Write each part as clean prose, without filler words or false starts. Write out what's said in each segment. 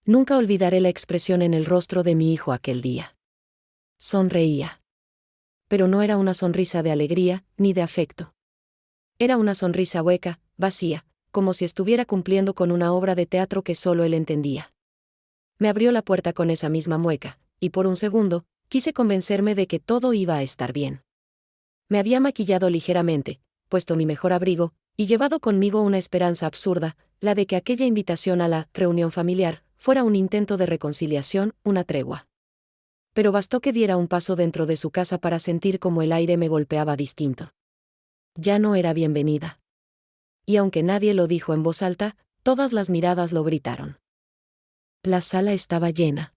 Nunca olvidaré la expresión en el rostro de mi hijo aquel día. Sonreía. Pero no era una sonrisa de alegría, ni de afecto. Era una sonrisa hueca, vacía, como si estuviera cumpliendo con una obra de teatro que solo él entendía. Me abrió la puerta con esa misma mueca, y por un segundo, quise convencerme de que todo iba a estar bien. Me había maquillado ligeramente, puesto mi mejor abrigo, y llevado conmigo una esperanza absurda, la de que aquella invitación a la reunión familiar fuera un intento de reconciliación, una tregua. Pero bastó que diera un paso dentro de su casa para sentir como el aire me golpeaba distinto. Ya no era bienvenida. Y aunque nadie lo dijo en voz alta, todas las miradas lo gritaron. La sala estaba llena.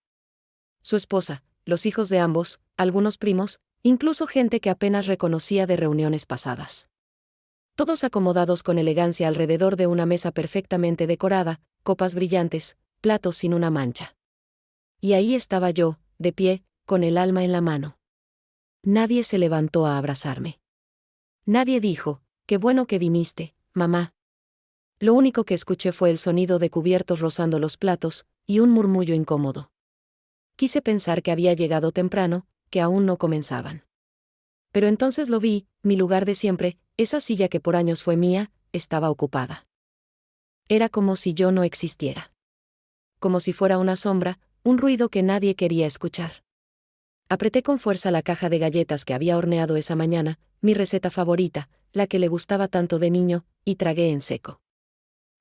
Su esposa, los hijos de ambos, algunos primos, incluso gente que apenas reconocía de reuniones pasadas. Todos acomodados con elegancia alrededor de una mesa perfectamente decorada, copas brillantes, platos sin una mancha. Y ahí estaba yo, de pie, con el alma en la mano. Nadie se levantó a abrazarme. Nadie dijo, «Qué bueno que viniste, mamá». Lo único que escuché fue el sonido de cubiertos rozando los platos, y un murmullo incómodo. Quise pensar que había llegado temprano, que aún no comenzaban. Pero entonces lo vi, mi lugar de siempre, esa silla que por años fue mía, estaba ocupada. Era como si yo no existiera. Como si fuera una sombra, un ruido que nadie quería escuchar. Apreté con fuerza la caja de galletas que había horneado esa mañana, mi receta favorita, la que le gustaba tanto de niño, y tragué en seco.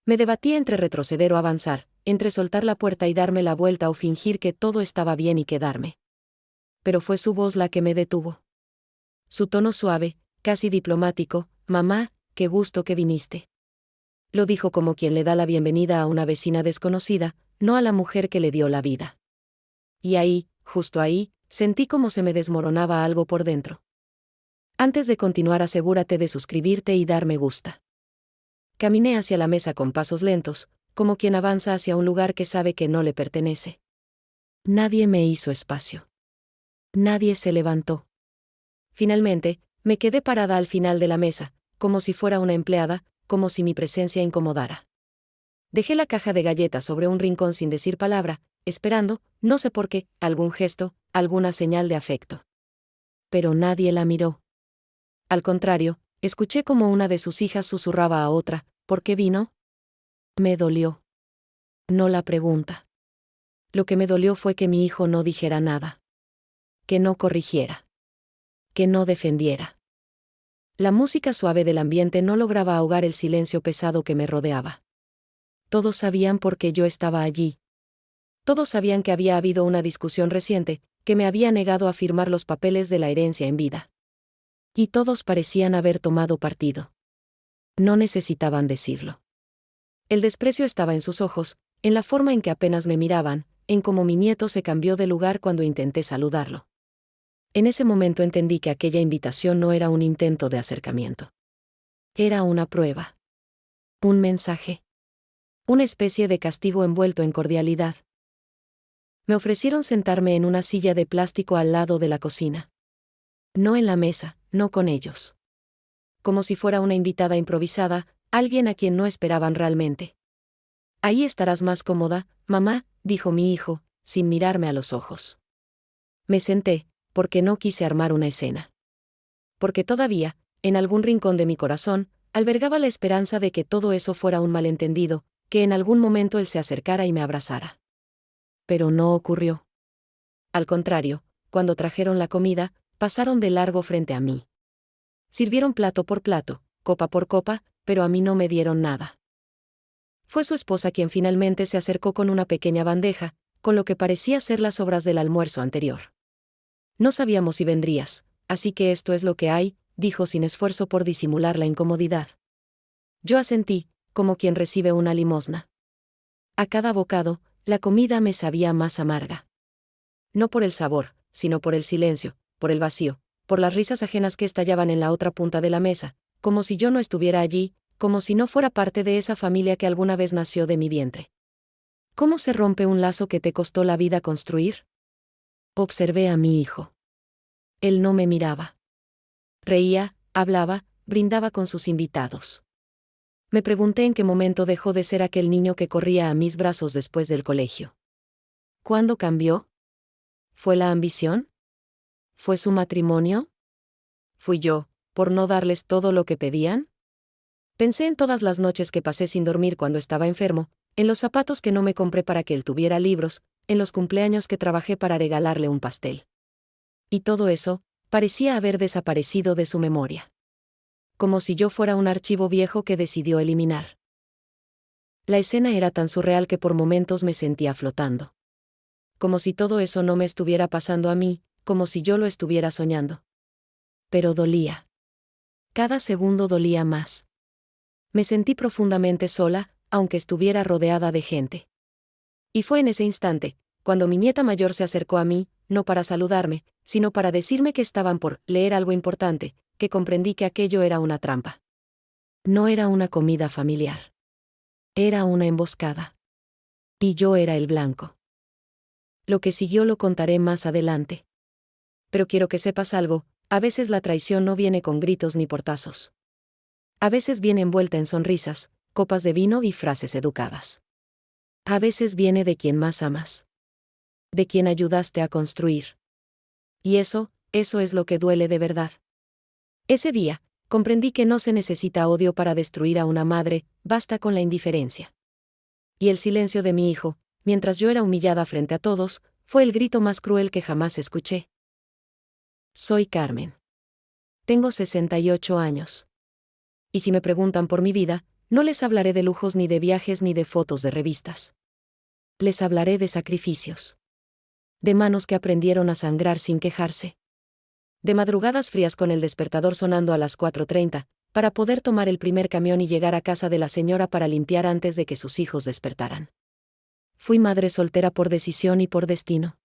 Me debatí entre retroceder o avanzar, entre soltar la puerta y darme la vuelta o fingir que todo estaba bien y quedarme. Pero fue su voz la que me detuvo. Su tono suave, casi diplomático, «Mamá, qué gusto que viniste». Lo dijo como quien le da la bienvenida a una vecina desconocida, no a la mujer que le dio la vida. Y ahí, justo ahí, sentí como se me desmoronaba algo por dentro. Antes de continuar, asegúrate de suscribirte y dar me gusta. Caminé hacia la mesa con pasos lentos, como quien avanza hacia un lugar que sabe que no le pertenece. Nadie me hizo espacio. Nadie se levantó. Finalmente, me quedé parada al final de la mesa, como si fuera una empleada, como si mi presencia incomodara. Dejé la caja de galletas sobre un rincón sin decir palabra, esperando, no sé por qué, algún gesto, alguna señal de afecto. Pero nadie la miró. Al contrario, escuché como una de sus hijas susurraba a otra, «¿Por qué vino?». Me dolió. No la pregunta. Lo que me dolió fue que mi hijo no dijera nada. Que no corrigiera. Que no defendiera. La música suave del ambiente no lograba ahogar el silencio pesado que me rodeaba. Todos sabían por qué yo estaba allí. Todos sabían que había habido una discusión reciente, que me había negado a firmar los papeles de la herencia en vida. Y todos parecían haber tomado partido. No necesitaban decirlo. El desprecio estaba en sus ojos, en la forma en que apenas me miraban, en cómo mi nieto se cambió de lugar cuando intenté saludarlo. En ese momento entendí que aquella invitación no era un intento de acercamiento. Era una prueba. Un mensaje. Una especie de castigo envuelto en cordialidad. Me ofrecieron sentarme en una silla de plástico al lado de la cocina. No en la mesa, no con ellos. Como si fuera una invitada improvisada, alguien a quien no esperaban realmente. «Ahí estarás más cómoda, mamá», dijo mi hijo, sin mirarme a los ojos. Me senté, porque no quise armar una escena. Porque todavía, en algún rincón de mi corazón, albergaba la esperanza de que todo eso fuera un malentendido, que en algún momento él se acercara y me abrazara. Pero no ocurrió. Al contrario, cuando trajeron la comida, pasaron de largo frente a mí. Sirvieron plato por plato, copa por copa, pero a mí no me dieron nada. Fue su esposa quien finalmente se acercó con una pequeña bandeja, con lo que parecía ser las sobras del almuerzo anterior. «No sabíamos si vendrías, así que esto es lo que hay», dijo sin esfuerzo por disimular la incomodidad. Yo asentí, como quien recibe una limosna. A cada bocado, la comida me sabía más amarga. No por el sabor, sino por el silencio, por el vacío, por las risas ajenas que estallaban en la otra punta de la mesa, como si yo no estuviera allí, como si no fuera parte de esa familia que alguna vez nació de mi vientre. ¿Cómo se rompe un lazo que te costó la vida construir? Observé a mi hijo. Él no me miraba. Reía, hablaba, brindaba con sus invitados. Me pregunté en qué momento dejó de ser aquel niño que corría a mis brazos después del colegio. ¿Cuándo cambió? ¿Fue la ambición? ¿Fue su matrimonio? ¿Fui yo, por no darles todo lo que pedían? Pensé en todas las noches que pasé sin dormir cuando estaba enfermo, en los zapatos que no me compré para que él tuviera libros, en los cumpleaños que trabajé para regalarle un pastel. Y todo eso parecía haber desaparecido de su memoria. Como si yo fuera un archivo viejo que decidió eliminar. La escena era tan surreal que por momentos me sentía flotando. Como si todo eso no me estuviera pasando a mí, como si yo lo estuviera soñando. Pero dolía. Cada segundo dolía más. Me sentí profundamente sola, aunque estuviera rodeada de gente. Y fue en ese instante, cuando mi nieta mayor se acercó a mí, no para saludarme, sino para decirme que estaban por leer algo importante, que comprendí que aquello era una trampa. No era una comida familiar. Era una emboscada. Y yo era el blanco. Lo que siguió lo contaré más adelante. Pero quiero que sepas algo, a veces la traición no viene con gritos ni portazos. A veces viene envuelta en sonrisas, copas de vino y frases educadas. A veces viene de quien más amas. De quien ayudaste a construir. Y eso es lo que duele de verdad. Ese día, comprendí que no se necesita odio para destruir a una madre, basta con la indiferencia. Y el silencio de mi hijo, mientras yo era humillada frente a todos, fue el grito más cruel que jamás escuché. Soy Carmen. Tengo 68 años. Y si me preguntan por mi vida, no les hablaré de lujos ni de viajes ni de fotos de revistas. Les hablaré de sacrificios. De manos que aprendieron a sangrar sin quejarse. De madrugadas frías con el despertador sonando a las 4:30, para poder tomar el primer camión y llegar a casa de la señora para limpiar antes de que sus hijos despertaran. Fui madre soltera por decisión y por destino.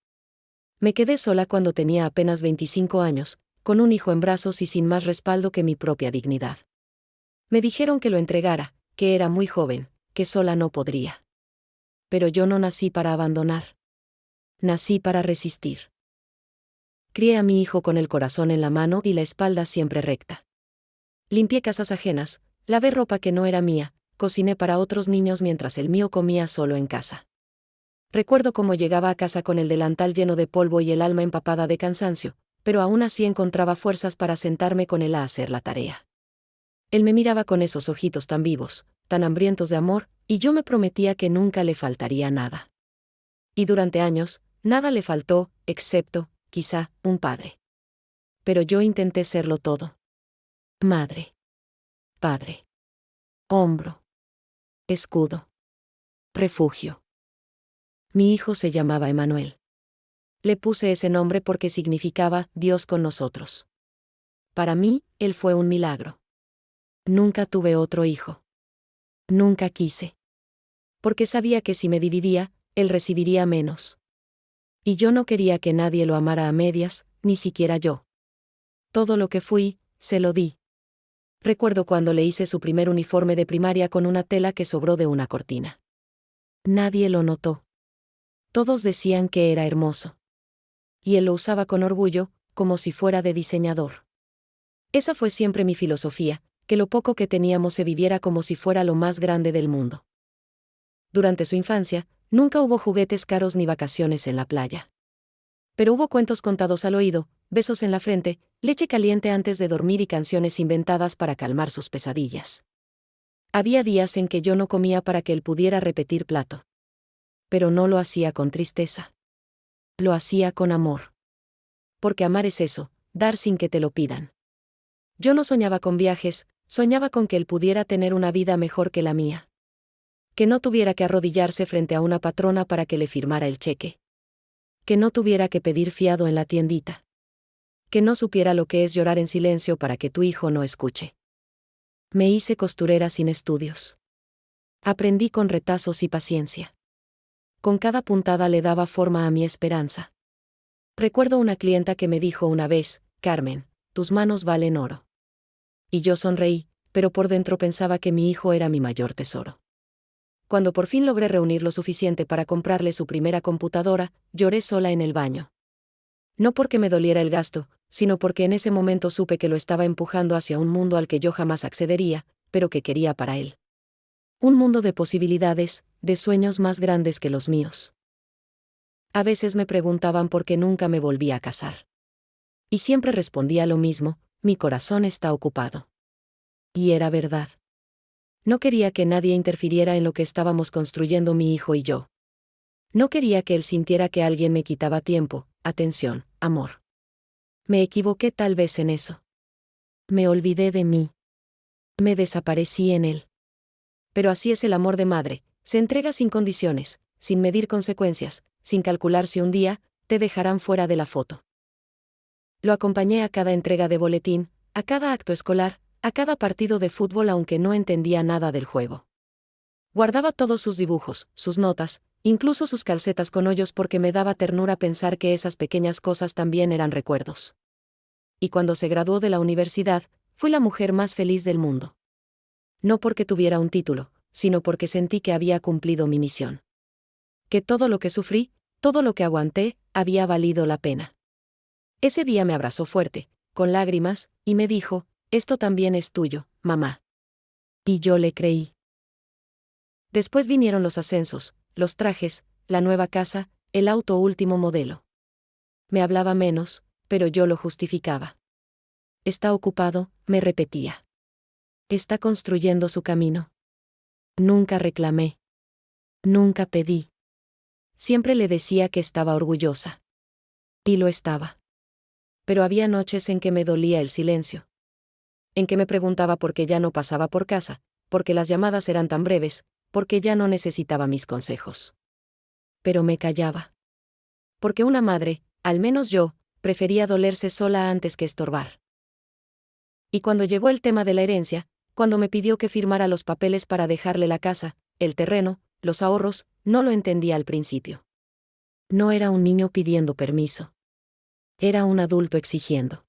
Me quedé sola cuando tenía apenas 25 años, con un hijo en brazos y sin más respaldo que mi propia dignidad. Me dijeron que lo entregara, que era muy joven, que sola no podría. Pero yo no nací para abandonar. Nací para resistir. Crié a mi hijo con el corazón en la mano y la espalda siempre recta. Limpié casas ajenas, lavé ropa que no era mía, cociné para otros niños mientras el mío comía solo en casa. Recuerdo cómo llegaba a casa con el delantal lleno de polvo y el alma empapada de cansancio, pero aún así encontraba fuerzas para sentarme con él a hacer la tarea. Él me miraba con esos ojitos tan vivos, tan hambrientos de amor, y yo me prometía que nunca le faltaría nada. Y durante años, nada le faltó, excepto, quizá, un padre. Pero yo intenté serlo todo. Madre. Padre. Hombro. Escudo. Refugio. Mi hijo se llamaba Emanuel. Le puse ese nombre porque significaba Dios con nosotros. Para mí, él fue un milagro. Nunca tuve otro hijo. Nunca quise. Porque sabía que si me dividía, él recibiría menos. Y yo no quería que nadie lo amara a medias, ni siquiera yo. Todo lo que fui, se lo di. Recuerdo cuando le hice su primer uniforme de primaria con una tela que sobró de una cortina. Nadie lo notó. Todos decían que era hermoso. Y él lo usaba con orgullo, como si fuera de diseñador. Esa fue siempre mi filosofía, que lo poco que teníamos se viviera como si fuera lo más grande del mundo. Durante su infancia, nunca hubo juguetes caros ni vacaciones en la playa. Pero hubo cuentos contados al oído, besos en la frente, leche caliente antes de dormir y canciones inventadas para calmar sus pesadillas. Había días en que yo no comía para que él pudiera repetir plato. Pero no lo hacía con tristeza. Lo hacía con amor. Porque amar es eso, dar sin que te lo pidan. Yo no soñaba con viajes, soñaba con que él pudiera tener una vida mejor que la mía. Que no tuviera que arrodillarse frente a una patrona para que le firmara el cheque. Que no tuviera que pedir fiado en la tiendita. Que no supiera lo que es llorar en silencio para que tu hijo no escuche. Me hice costurera sin estudios. Aprendí con retazos y paciencia. Con cada puntada le daba forma a mi esperanza. Recuerdo una clienta que me dijo una vez, Carmen, tus manos valen oro. Y yo sonreí, pero por dentro pensaba que mi hijo era mi mayor tesoro. Cuando por fin logré reunir lo suficiente para comprarle su primera computadora, lloré sola en el baño. No porque me doliera el gasto, sino porque en ese momento supe que lo estaba empujando hacia un mundo al que yo jamás accedería, pero que quería para él. Un mundo de posibilidades, de sueños más grandes que los míos. A veces me preguntaban por qué nunca me volví a casar. Y siempre respondía lo mismo: mi corazón está ocupado. Y era verdad. No quería que nadie interfiriera en lo que estábamos construyendo mi hijo y yo. No quería que él sintiera que alguien me quitaba tiempo, atención, amor. Me equivoqué tal vez en eso. Me olvidé de mí. Me desaparecí en él. Pero así es el amor de madre: se entrega sin condiciones, sin medir consecuencias, sin calcular si un día te dejarán fuera de la foto. Lo acompañé a cada entrega de boletín, a cada acto escolar, a cada partido de fútbol aunque no entendía nada del juego. Guardaba todos sus dibujos, sus notas, incluso sus calcetas con hoyos porque me daba ternura pensar que esas pequeñas cosas también eran recuerdos. Y cuando se graduó de la universidad, fui la mujer más feliz del mundo. No porque tuviera un título, sino porque sentí que había cumplido mi misión. Que todo lo que sufrí, todo lo que aguanté, había valido la pena. Ese día me abrazó fuerte, con lágrimas, y me dijo: esto también es tuyo, mamá. Y yo le creí. Después vinieron los ascensos, los trajes, la nueva casa, el auto último modelo. Me hablaba menos, pero yo lo justificaba. Está ocupado, me repetía. Está construyendo su camino. Nunca reclamé. Nunca pedí. Siempre le decía que estaba orgullosa. Y lo estaba. Pero había noches en que me dolía el silencio. En que me preguntaba por qué ya no pasaba por casa, porque las llamadas eran tan breves, porque ya no necesitaba mis consejos. Pero me callaba. Porque una madre, al menos yo, prefería dolerse sola antes que estorbar. Y cuando llegó el tema de la herencia, cuando me pidió que firmara los papeles para dejarle la casa, el terreno, los ahorros, no lo entendía al principio. No era un niño pidiendo permiso. Era un adulto exigiendo.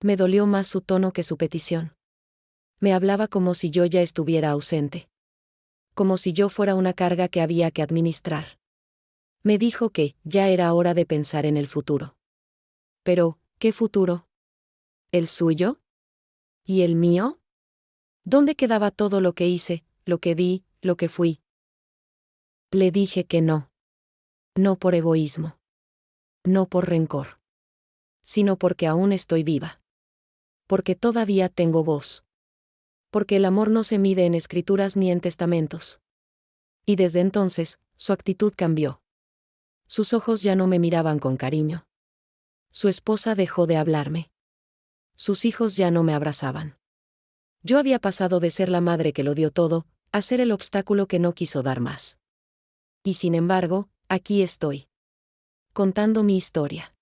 Me dolió más su tono que su petición. Me hablaba como si yo ya estuviera ausente. Como si yo fuera una carga que había que administrar. Me dijo que ya era hora de pensar en el futuro. Pero, ¿qué futuro? ¿El suyo? ¿Y el mío? ¿Dónde quedaba todo lo que hice, lo que di, lo que fui? Le dije que no. No por egoísmo. No por rencor. Sino porque aún estoy viva. Porque todavía tengo voz. Porque el amor no se mide en escrituras ni en testamentos. Y desde entonces, su actitud cambió. Sus ojos ya no me miraban con cariño. Su esposa dejó de hablarme. Sus hijos ya no me abrazaban. Yo había pasado de ser la madre que lo dio todo, a ser el obstáculo que no quiso dar más. Y sin embargo, aquí estoy. Contando mi historia.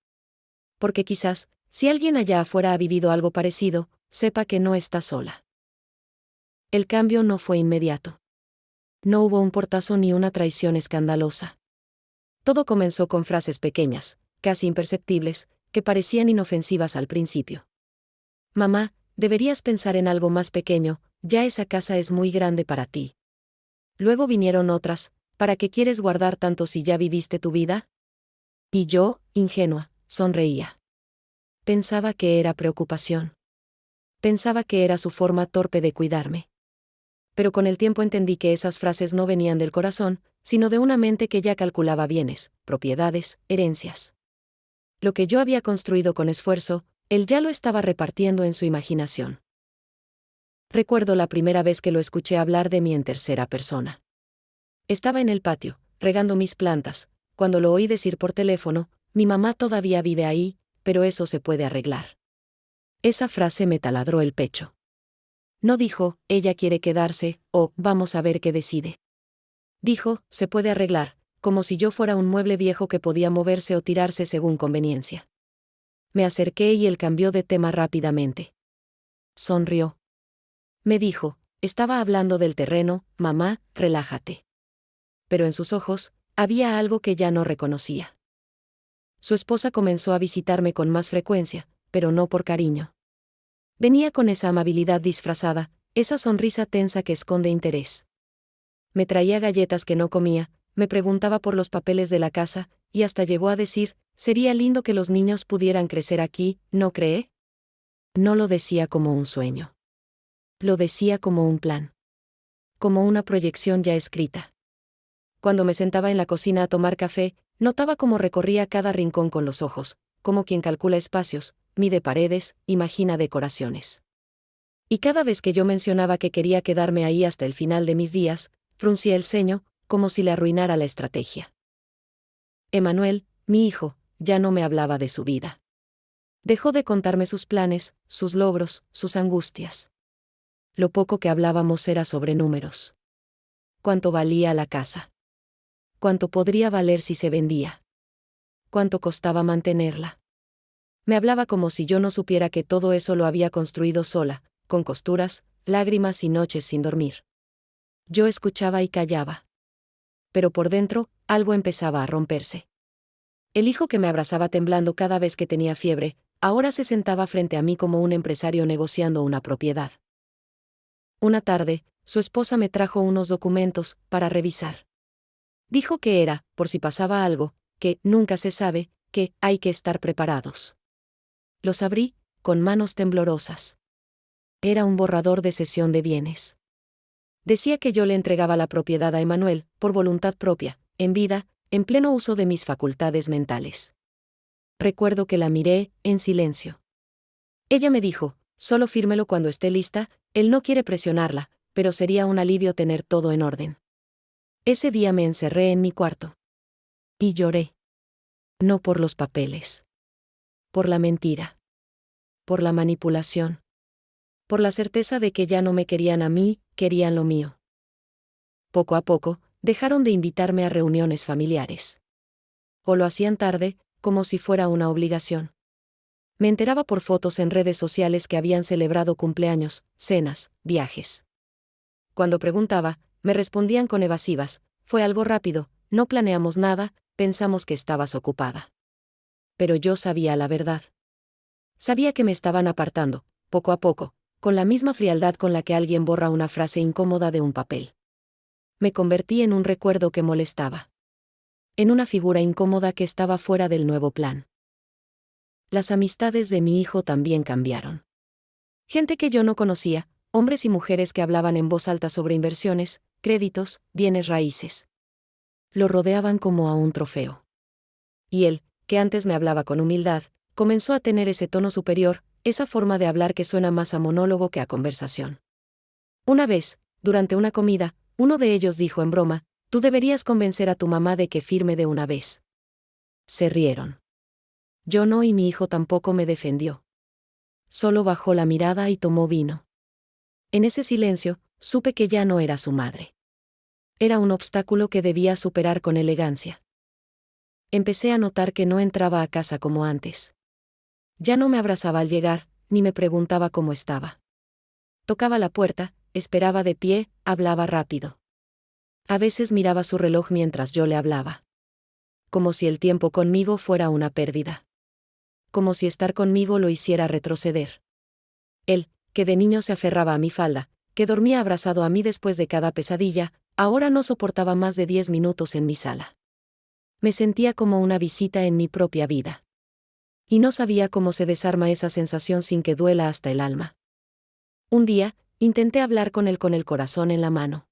Porque quizás, si alguien allá afuera ha vivido algo parecido, sepa que no está sola. El cambio no fue inmediato. No hubo un portazo ni una traición escandalosa. Todo comenzó con frases pequeñas, casi imperceptibles, que parecían inofensivas al principio. Mamá, deberías pensar en algo más pequeño, ya esa casa es muy grande para ti. Luego vinieron otras: ¿para qué quieres guardar tanto si ya viviste tu vida? Y yo, ingenua, sonreía. Pensaba que era preocupación. Pensaba que era su forma torpe de cuidarme. Pero con el tiempo entendí que esas frases no venían del corazón, sino de una mente que ya calculaba bienes, propiedades, herencias. Lo que yo había construido con esfuerzo, él ya lo estaba repartiendo en su imaginación. Recuerdo la primera vez que lo escuché hablar de mí en tercera persona. Estaba en el patio, regando mis plantas, cuando lo oí decir por teléfono: mi mamá todavía vive ahí, pero eso se puede arreglar. Esa frase me taladró el pecho. No dijo: ella quiere quedarse, o vamos a ver qué decide. Dijo: se puede arreglar, como si yo fuera un mueble viejo que podía moverse o tirarse según conveniencia. Me acerqué y él cambió de tema rápidamente. Sonrió. Me dijo: estaba hablando del terreno, mamá, relájate. Pero en sus ojos, había algo que ya no reconocía. Su esposa comenzó a visitarme con más frecuencia, pero no por cariño. Venía con esa amabilidad disfrazada, esa sonrisa tensa que esconde interés. Me traía galletas que no comía, me preguntaba por los papeles de la casa, y hasta llegó a decir: sería lindo que los niños pudieran crecer aquí, ¿no cree? No lo decía como un sueño. Lo decía como un plan. Como una proyección ya escrita. Cuando me sentaba en la cocina a tomar café, Notaba cómo recorría cada rincón con los ojos, como quien calcula espacios, mide paredes, imagina decoraciones. Y cada vez que yo mencionaba que quería quedarme ahí hasta el final de mis días, fruncía el ceño, como si le arruinara la estrategia. Emanuel, mi hijo, ya no me hablaba de su vida. Dejó de contarme sus planes, sus logros, sus angustias. Lo poco que hablábamos era sobre números. ¿Cuánto valía la casa? ¿Cuánto podría valer si se vendía? ¿Cuánto costaba mantenerla? Me hablaba como si yo no supiera que todo eso lo había construido sola, con costuras, lágrimas y noches sin dormir. Yo escuchaba y callaba. Pero por dentro, algo empezaba a romperse. El hijo que me abrazaba temblando cada vez que tenía fiebre, ahora se sentaba frente a mí como un empresario negociando una propiedad. Una tarde, su esposa me trajo unos documentos para revisar. Dijo que era, por si pasaba algo, que nunca se sabe, que hay que estar preparados. Los abrí, con manos temblorosas. Era un borrador de cesión de bienes. Decía que yo le entregaba la propiedad a Emanuel, por voluntad propia, en vida, en pleno uso de mis facultades mentales. Recuerdo que la miré, en silencio. Ella me dijo, solo fírmelo cuando esté lista, él no quiere presionarla, pero sería un alivio tener todo en orden. Ese día me encerré en mi cuarto. Y lloré. No por los papeles. Por la mentira. Por la manipulación. Por la certeza de que ya no me querían a mí, querían lo mío. Poco a poco, dejaron de invitarme a reuniones familiares. O lo hacían tarde, como si fuera una obligación. Me enteraba por fotos en redes sociales que habían celebrado cumpleaños, cenas, viajes. Cuando preguntaba, me respondían con evasivas, fue algo rápido, no planeamos nada, pensamos que estabas ocupada. Pero yo sabía la verdad. Sabía que me estaban apartando, poco a poco, con la misma frialdad con la que alguien borra una frase incómoda de un papel. Me convertí en un recuerdo que molestaba. En una figura incómoda que estaba fuera del nuevo plan. Las amistades de mi hijo también cambiaron. Gente que yo no conocía, hombres y mujeres que hablaban en voz alta sobre inversiones, créditos, bienes raíces. Lo rodeaban como a un trofeo. Y él, que antes me hablaba con humildad, comenzó a tener ese tono superior, esa forma de hablar que suena más a monólogo que a conversación. Una vez, durante una comida, uno de ellos dijo en broma, tú deberías convencer a tu mamá de que firme de una vez. Se rieron. Yo no, y mi hijo tampoco me defendió. Solo bajó la mirada y tomó vino. En ese silencio, supe que ya no era su madre. Era un obstáculo que debía superar con elegancia. Empecé a notar que no entraba a casa como antes. Ya no me abrazaba al llegar, ni me preguntaba cómo estaba. Tocaba la puerta, esperaba de pie, hablaba rápido. A veces miraba su reloj mientras yo le hablaba. Como si el tiempo conmigo fuera una pérdida. Como si estar conmigo lo hiciera retroceder. Él, que de niño se aferraba a mi falda, que dormía abrazado a mí después de cada pesadilla, ahora no soportaba más de 10 minutos en mi sala. Me sentía como una visita en mi propia vida. Y no sabía cómo se desarma esa sensación sin que duela hasta el alma. Un día, intenté hablar con él con el corazón en la mano.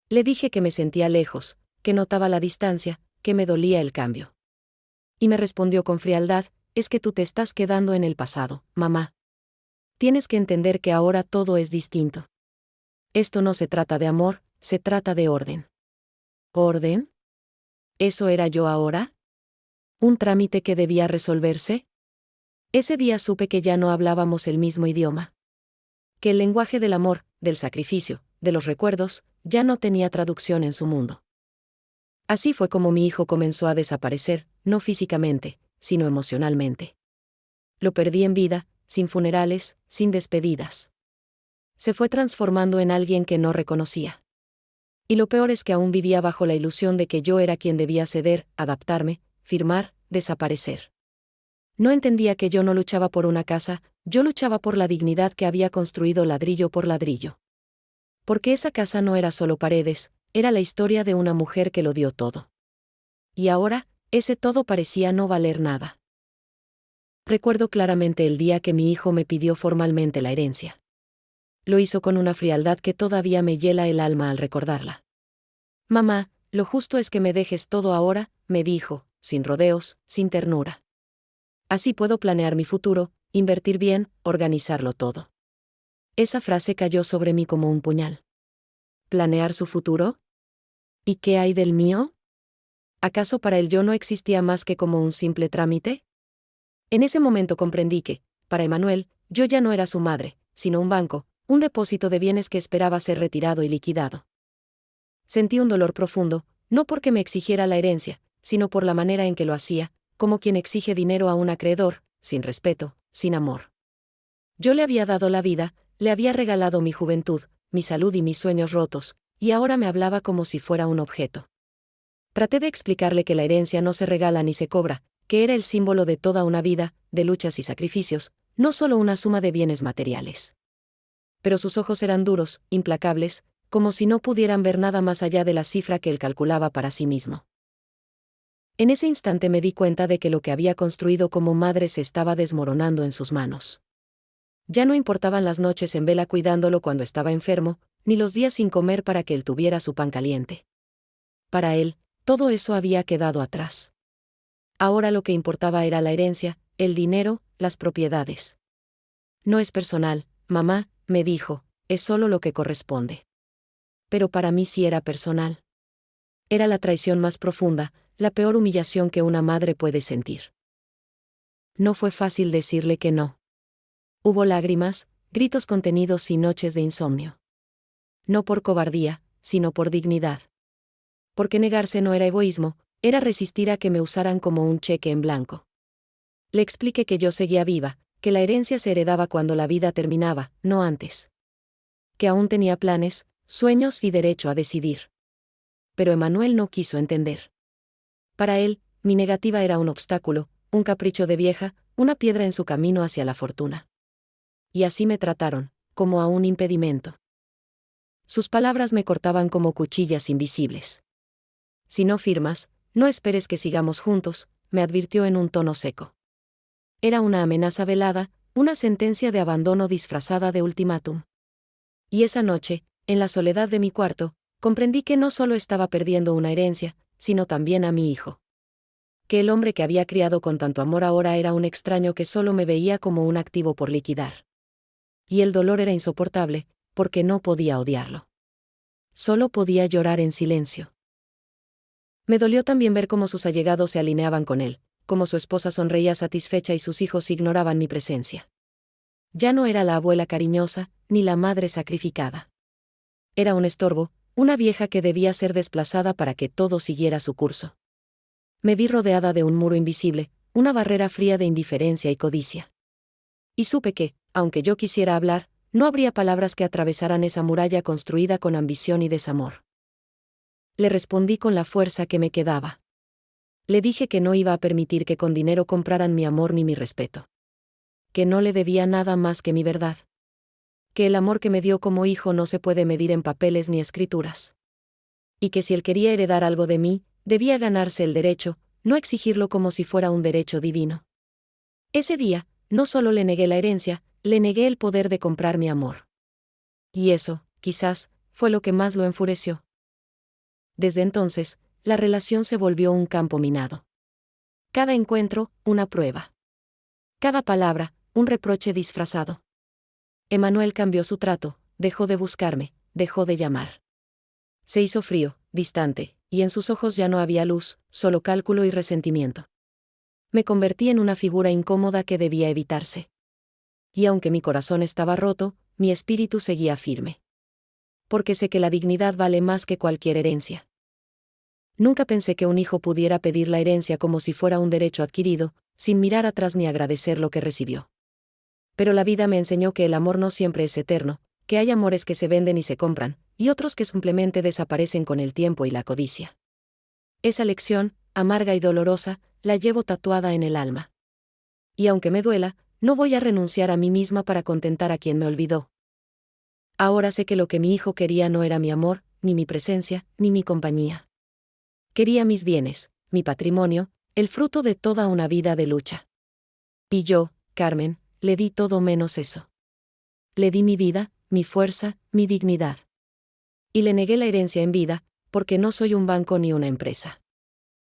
Le dije que me sentía lejos, que notaba la distancia, que me dolía el cambio. Y me respondió con frialdad, es que tú te estás quedando en el pasado, mamá. Tienes que entender que ahora todo es distinto. Esto no se trata de amor, se trata de orden. ¿Orden? ¿Eso era yo ahora? ¿Un trámite que debía resolverse? Ese día supe que ya no hablábamos el mismo idioma. Que el lenguaje del amor, del sacrificio, de los recuerdos, ya no tenía traducción en su mundo. Así fue como mi hijo comenzó a desaparecer, no físicamente, sino emocionalmente. Lo perdí en vida, sin funerales, sin despedidas. Se fue transformando en alguien que no reconocía. Y lo peor es que aún vivía bajo la ilusión de que yo era quien debía ceder, adaptarme, firmar, desaparecer. No entendía que yo no luchaba por una casa, yo luchaba por la dignidad que había construido ladrillo por ladrillo. Porque esa casa no era solo paredes, era la historia de una mujer que lo dio todo. Y ahora, ese todo parecía no valer nada. Recuerdo claramente el día que mi hijo me pidió formalmente la herencia. Lo hizo con una frialdad que todavía me hiela el alma al recordarla. Mamá, lo justo es que me dejes todo ahora, me dijo, sin rodeos, sin ternura. Así puedo planear mi futuro, invertir bien, organizarlo todo. Esa frase cayó sobre mí como un puñal. ¿Planear su futuro? ¿Y qué hay del mío? ¿Acaso para él yo no existía más que como un simple trámite? En ese momento comprendí que, para Emanuel, yo ya no era su madre, sino un banco, un depósito de bienes que esperaba ser retirado y liquidado. Sentí un dolor profundo, no porque me exigiera la herencia, sino por la manera en que lo hacía, como quien exige dinero a un acreedor, sin respeto, sin amor. Yo le había dado la vida, le había regalado mi juventud, mi salud y mis sueños rotos, y ahora me hablaba como si fuera un objeto. Traté de explicarle que la herencia no se regala ni se cobra, que era el símbolo de toda una vida, de luchas y sacrificios, no solo una suma de bienes materiales. Pero sus ojos eran duros, implacables, como si no pudieran ver nada más allá de la cifra que él calculaba para sí mismo. En ese instante me di cuenta de que lo que había construido como madre se estaba desmoronando en sus manos. Ya no importaban las noches en vela cuidándolo cuando estaba enfermo, ni los días sin comer para que él tuviera su pan caliente. Para él, todo eso había quedado atrás. Ahora lo que importaba era la herencia, el dinero, las propiedades. No es personal, mamá, me dijo, es solo lo que corresponde. Pero para mí sí era personal. Era la traición más profunda, la peor humillación que una madre puede sentir. No fue fácil decirle que no. Hubo lágrimas, gritos contenidos y noches de insomnio. No por cobardía, sino por dignidad. Porque negarse no era egoísmo, era resistir a que me usaran como un cheque en blanco. Le expliqué que yo seguía viva, que la herencia se heredaba cuando la vida terminaba, no antes. Que aún tenía planes, sueños y derecho a decidir. Pero Emanuel no quiso entender. Para él, mi negativa era un obstáculo, un capricho de vieja, una piedra en su camino hacia la fortuna. Y así me trataron, como a un impedimento. Sus palabras me cortaban como cuchillas invisibles. Si no firmas, no esperes que sigamos juntos, me advirtió en un tono seco. Era una amenaza velada, una sentencia de abandono disfrazada de ultimátum. Y esa noche, en la soledad de mi cuarto, comprendí que no solo estaba perdiendo una herencia, sino también a mi hijo. Que el hombre que había criado con tanto amor ahora era un extraño que solo me veía como un activo por liquidar. Y el dolor era insoportable, porque no podía odiarlo. Solo podía llorar en silencio. Me dolió también ver cómo sus allegados se alineaban con él, cómo su esposa sonreía satisfecha y sus hijos ignoraban mi presencia. Ya no era la abuela cariñosa, ni la madre sacrificada. Era un estorbo, una vieja que debía ser desplazada para que todo siguiera su curso. Me vi rodeada de un muro invisible, una barrera fría de indiferencia y codicia. Y supe que, aunque yo quisiera hablar, no habría palabras que atravesaran esa muralla construida con ambición y desamor. Le respondí con la fuerza que me quedaba. Le dije que no iba a permitir que con dinero compraran mi amor ni mi respeto. Que no le debía nada más que mi verdad. Que el amor que me dio como hijo no se puede medir en papeles ni escrituras. Y que si él quería heredar algo de mí, debía ganarse el derecho, no exigirlo como si fuera un derecho divino. Ese día, no solo le negué la herencia, le negué el poder de comprar mi amor. Y eso, quizás, fue lo que más lo enfureció. Desde entonces, la relación se volvió un campo minado. Cada encuentro, una prueba. Cada palabra, un reproche disfrazado. Emanuel cambió su trato, dejó de buscarme, dejó de llamar. Se hizo frío, distante, y en sus ojos ya no había luz, solo cálculo y resentimiento. Me convertí en una figura incómoda que debía evitarse. Y aunque mi corazón estaba roto, mi espíritu seguía firme. Porque sé que la dignidad vale más que cualquier herencia. Nunca pensé que un hijo pudiera pedir la herencia como si fuera un derecho adquirido, sin mirar atrás ni agradecer lo que recibió. Pero la vida me enseñó que el amor no siempre es eterno, que hay amores que se venden y se compran, y otros que simplemente desaparecen con el tiempo y la codicia. Esa lección, amarga y dolorosa, la llevo tatuada en el alma. Y aunque me duela, no voy a renunciar a mí misma para contentar a quien me olvidó. Ahora sé que lo que mi hijo quería no era mi amor, ni mi presencia, ni mi compañía. Quería mis bienes, mi patrimonio, el fruto de toda una vida de lucha. Y yo, Carmen, le di todo menos eso. Le di mi vida, mi fuerza, mi dignidad. Y le negué la herencia en vida, porque no soy un banco ni una empresa.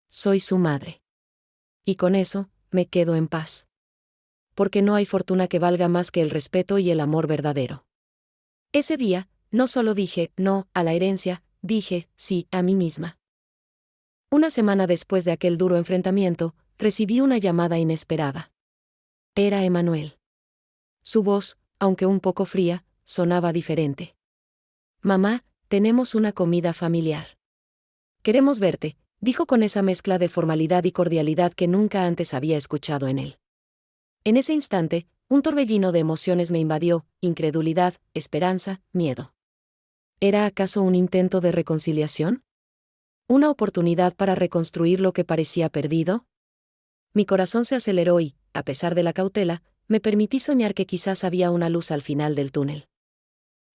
Soy su madre. Y con eso, me quedo en paz. Porque no hay fortuna que valga más que el respeto y el amor verdadero. Ese día, no solo dije no a la herencia, dije sí a mí misma. Una semana después de aquel duro enfrentamiento, recibí una llamada inesperada. Era Emanuel. Su voz, aunque un poco fría, sonaba diferente. Mamá, tenemos una comida familiar. Queremos verte, dijo con esa mezcla de formalidad y cordialidad que nunca antes había escuchado en él. En ese instante, un torbellino de emociones me invadió, incredulidad, esperanza, miedo. ¿Era acaso un intento de reconciliación? ¿Una oportunidad para reconstruir lo que parecía perdido? Mi corazón se aceleró y, a pesar de la cautela, me permití soñar que quizás había una luz al final del túnel.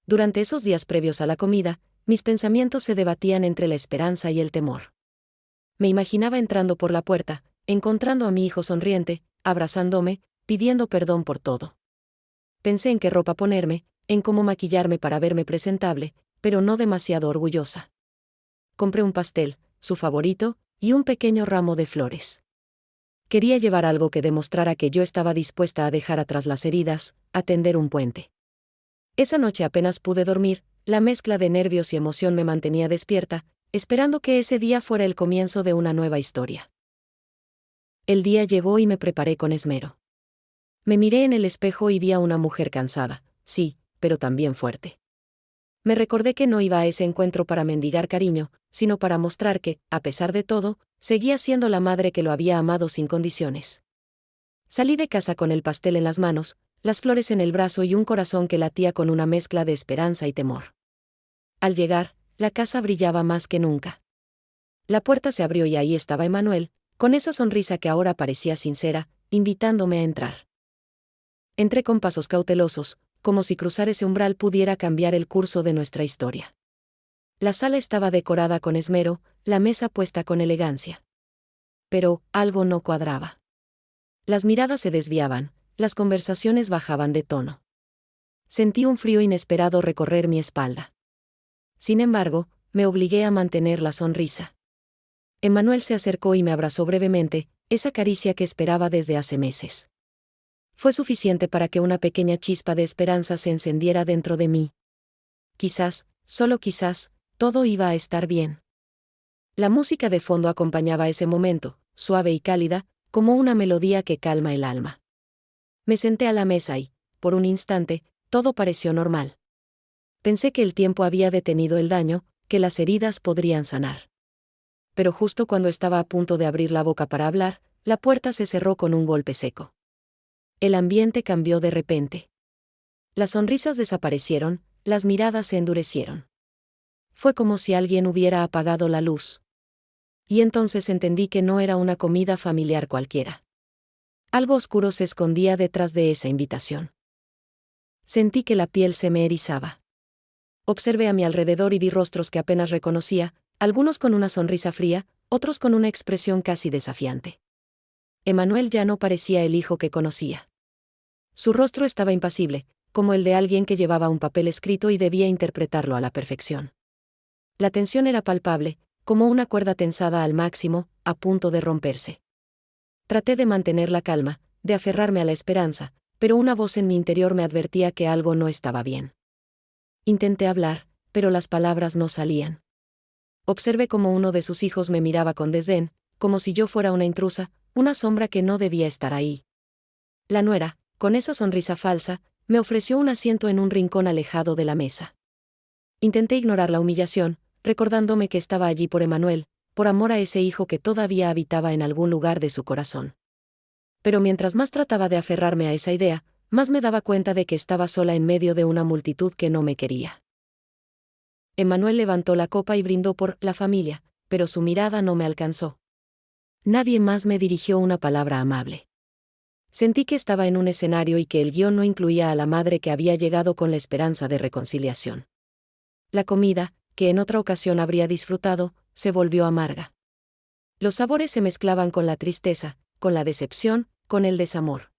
Durante esos días previos a la comida, mis pensamientos se debatían entre la esperanza y el temor. Me imaginaba entrando por la puerta, encontrando a mi hijo sonriente, abrazándome, pidiendo perdón por todo. Pensé en qué ropa ponerme, en cómo maquillarme para verme presentable, pero no demasiado orgullosa. Compré un pastel, su favorito, y un pequeño ramo de flores. Quería llevar algo que demostrara que yo estaba dispuesta a dejar atrás las heridas, a tender un puente. Esa noche apenas pude dormir, la mezcla de nervios y emoción me mantenía despierta, esperando que ese día fuera el comienzo de una nueva historia. El día llegó y me preparé con esmero. Me miré en el espejo y vi a una mujer cansada, sí, pero también fuerte. Me recordé que no iba a ese encuentro para mendigar cariño, sino para mostrar que, a pesar de todo, seguía siendo la madre que lo había amado sin condiciones. Salí de casa con el pastel en las manos, las flores en el brazo y un corazón que latía con una mezcla de esperanza y temor. Al llegar, la casa brillaba más que nunca. La puerta se abrió y ahí estaba Emanuel, con esa sonrisa que ahora parecía sincera, invitándome a entrar. Entré con pasos cautelosos, como si cruzar ese umbral pudiera cambiar el curso de nuestra historia. La sala estaba decorada con esmero, la mesa puesta con elegancia. Pero algo no cuadraba. Las miradas se desviaban, las conversaciones bajaban de tono. Sentí un frío inesperado recorrer mi espalda. Sin embargo, me obligué a mantener la sonrisa. Emanuel se acercó y me abrazó brevemente, esa caricia que esperaba desde hace meses. Fue suficiente para que una pequeña chispa de esperanza se encendiera dentro de mí. Quizás, solo quizás, todo iba a estar bien. La música de fondo acompañaba ese momento, suave y cálida, como una melodía que calma el alma. Me senté a la mesa y, por un instante, todo pareció normal. Pensé que el tiempo había detenido el daño, que las heridas podrían sanar. Pero justo cuando estaba a punto de abrir la boca para hablar, la puerta se cerró con un golpe seco. El ambiente cambió de repente. Las sonrisas desaparecieron, las miradas se endurecieron. Fue como si alguien hubiera apagado la luz. Y entonces entendí que no era una comida familiar cualquiera. Algo oscuro se escondía detrás de esa invitación. Sentí que la piel se me erizaba. Observé a mi alrededor y vi rostros que apenas reconocía, algunos con una sonrisa fría, otros con una expresión casi desafiante. Emanuel ya no parecía el hijo que conocía. Su rostro estaba impasible, como el de alguien que llevaba un papel escrito y debía interpretarlo a la perfección. La tensión era palpable, como una cuerda tensada al máximo, a punto de romperse. Traté de mantener la calma, de aferrarme a la esperanza, pero una voz en mi interior me advertía que algo no estaba bien. Intenté hablar, pero las palabras no salían. Observé cómo uno de sus hijos me miraba con desdén, como si yo fuera una intrusa, una sombra que no debía estar ahí. La nuera, con esa sonrisa falsa, me ofreció un asiento en un rincón alejado de la mesa. Intenté ignorar la humillación, recordándome que estaba allí por Emanuel, por amor a ese hijo que todavía habitaba en algún lugar de su corazón. Pero mientras más trataba de aferrarme a esa idea, más me daba cuenta de que estaba sola en medio de una multitud que no me quería. Emanuel levantó la copa y brindó por la familia, pero su mirada no me alcanzó. Nadie más me dirigió una palabra amable. Sentí que estaba en un escenario y que el guión no incluía a la madre que había llegado con la esperanza de reconciliación. La comida, que en otra ocasión habría disfrutado, se volvió amarga. Los sabores se mezclaban con la tristeza, con la decepción, con el desamor.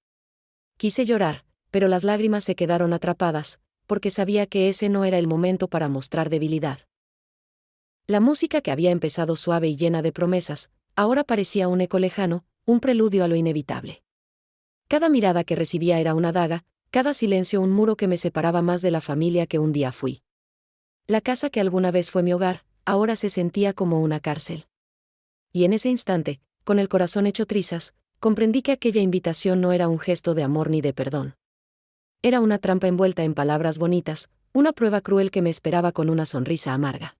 Quise llorar, pero las lágrimas se quedaron atrapadas, porque sabía que ese no era el momento para mostrar debilidad. La música que había empezado suave y llena de promesas, ahora parecía un eco lejano, un preludio a lo inevitable. Cada mirada que recibía era una daga, cada silencio un muro que me separaba más de la familia que un día fui. La casa que alguna vez fue mi hogar, ahora se sentía como una cárcel. Y en ese instante, con el corazón hecho trizas, comprendí que aquella invitación no era un gesto de amor ni de perdón. Era una trampa envuelta en palabras bonitas, una prueba cruel que me esperaba con una sonrisa amarga.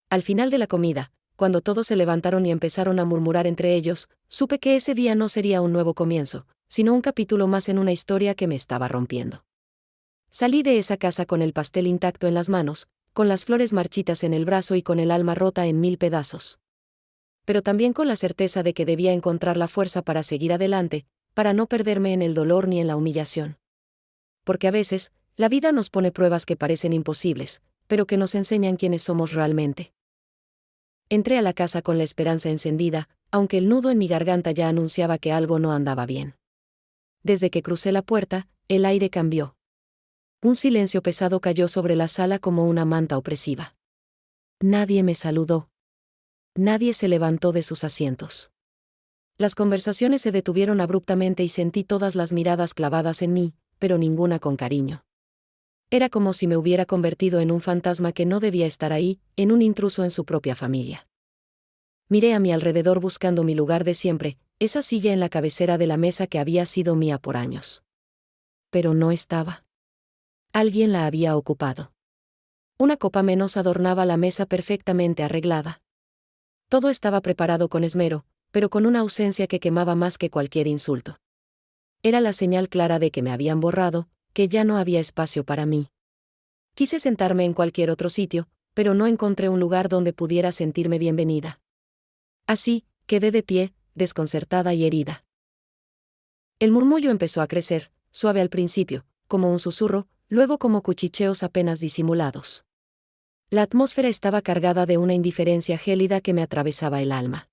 Al final de la comida, cuando todos se levantaron y empezaron a murmurar entre ellos, supe que ese día no sería un nuevo comienzo, sino un capítulo más en una historia que me estaba rompiendo. Salí de esa casa con el pastel intacto en las manos, con las flores marchitas en el brazo y con el alma rota en 1000 pedazos. Pero también con la certeza de que debía encontrar la fuerza para seguir adelante, para no perderme en el dolor ni en la humillación. Porque a veces, la vida nos pone pruebas que parecen imposibles, pero que nos enseñan quiénes somos realmente. Entré a la casa con la esperanza encendida, aunque el nudo en mi garganta ya anunciaba que algo no andaba bien. Desde que crucé la puerta, el aire cambió. Un silencio pesado cayó sobre la sala como una manta opresiva. Nadie me saludó. Nadie se levantó de sus asientos. Las conversaciones se detuvieron abruptamente y sentí todas las miradas clavadas en mí, pero ninguna con cariño. Era como si me hubiera convertido en un fantasma que no debía estar ahí, en un intruso en su propia familia. Miré a mi alrededor buscando mi lugar de siempre, esa silla en la cabecera de la mesa que había sido mía por años. Pero no estaba. Alguien la había ocupado. Una copa menos adornaba la mesa perfectamente arreglada. Todo estaba preparado con esmero, pero con una ausencia que quemaba más que cualquier insulto. Era la señal clara de que me habían borrado, que ya no había espacio para mí. Quise sentarme en cualquier otro sitio, pero no encontré un lugar donde pudiera sentirme bienvenida. Así, quedé de pie, desconcertada y herida. El murmullo empezó a crecer, suave al principio, como un susurro, luego como cuchicheos apenas disimulados. La atmósfera estaba cargada de una indiferencia gélida que me atravesaba el alma.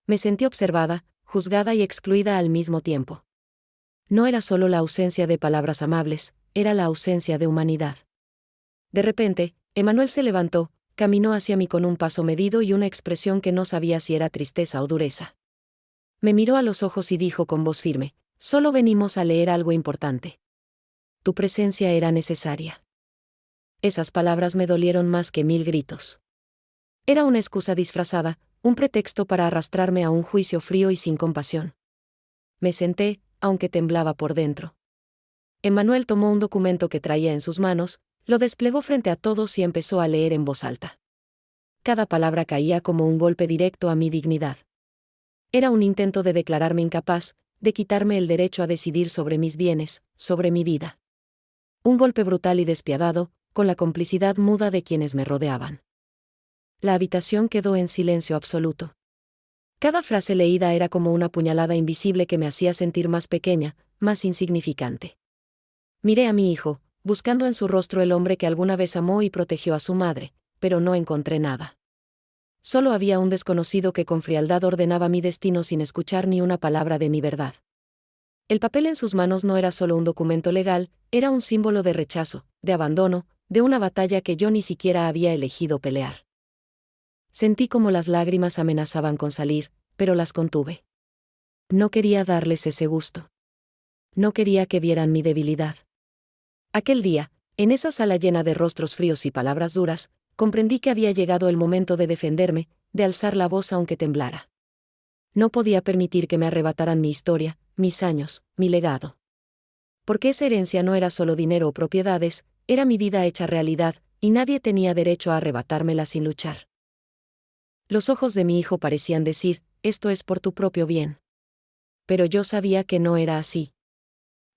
Me sentí observada, juzgada y excluida al mismo tiempo. No era solo la ausencia de palabras amables, era la ausencia de humanidad. De repente, Emanuel se levantó, caminó hacia mí con un paso medido y una expresión que no sabía si era tristeza o dureza. Me miró a los ojos y dijo con voz firme: «Solo venimos a leer algo importante. Tu presencia era necesaria». Esas palabras me dolieron más que 1000 gritos. Era una excusa disfrazada, un pretexto para arrastrarme a un juicio frío y sin compasión. Me senté, aunque temblaba por dentro. Emanuel tomó un documento que traía en sus manos, lo desplegó frente a todos y empezó a leer en voz alta. Cada palabra caía como un golpe directo a mi dignidad. Era un intento de declararme incapaz, de quitarme el derecho a decidir sobre mis bienes, sobre mi vida. Un golpe brutal y despiadado, con la complicidad muda de quienes me rodeaban. La habitación quedó en silencio absoluto. Cada frase leída era como una puñalada invisible que me hacía sentir más pequeña, más insignificante. Miré a mi hijo, buscando en su rostro el hombre que alguna vez amó y protegió a su madre, pero no encontré nada. Solo había un desconocido que con frialdad ordenaba mi destino sin escuchar ni una palabra de mi verdad. El papel en sus manos no era solo un documento legal, era un símbolo de rechazo, de abandono, de una batalla que yo ni siquiera había elegido pelear. Sentí como las lágrimas amenazaban con salir, pero las contuve. No quería darles ese gusto. No quería que vieran mi debilidad. Aquel día, en esa sala llena de rostros fríos y palabras duras, comprendí que había llegado el momento de defenderme, de alzar la voz aunque temblara. No podía permitir que me arrebataran mi historia, mis años, mi legado. Porque esa herencia no era solo dinero o propiedades, era mi vida hecha realidad, y nadie tenía derecho a arrebatármela sin luchar. Los ojos de mi hijo parecían decir: «Esto es por tu propio bien». Pero yo sabía que no era así.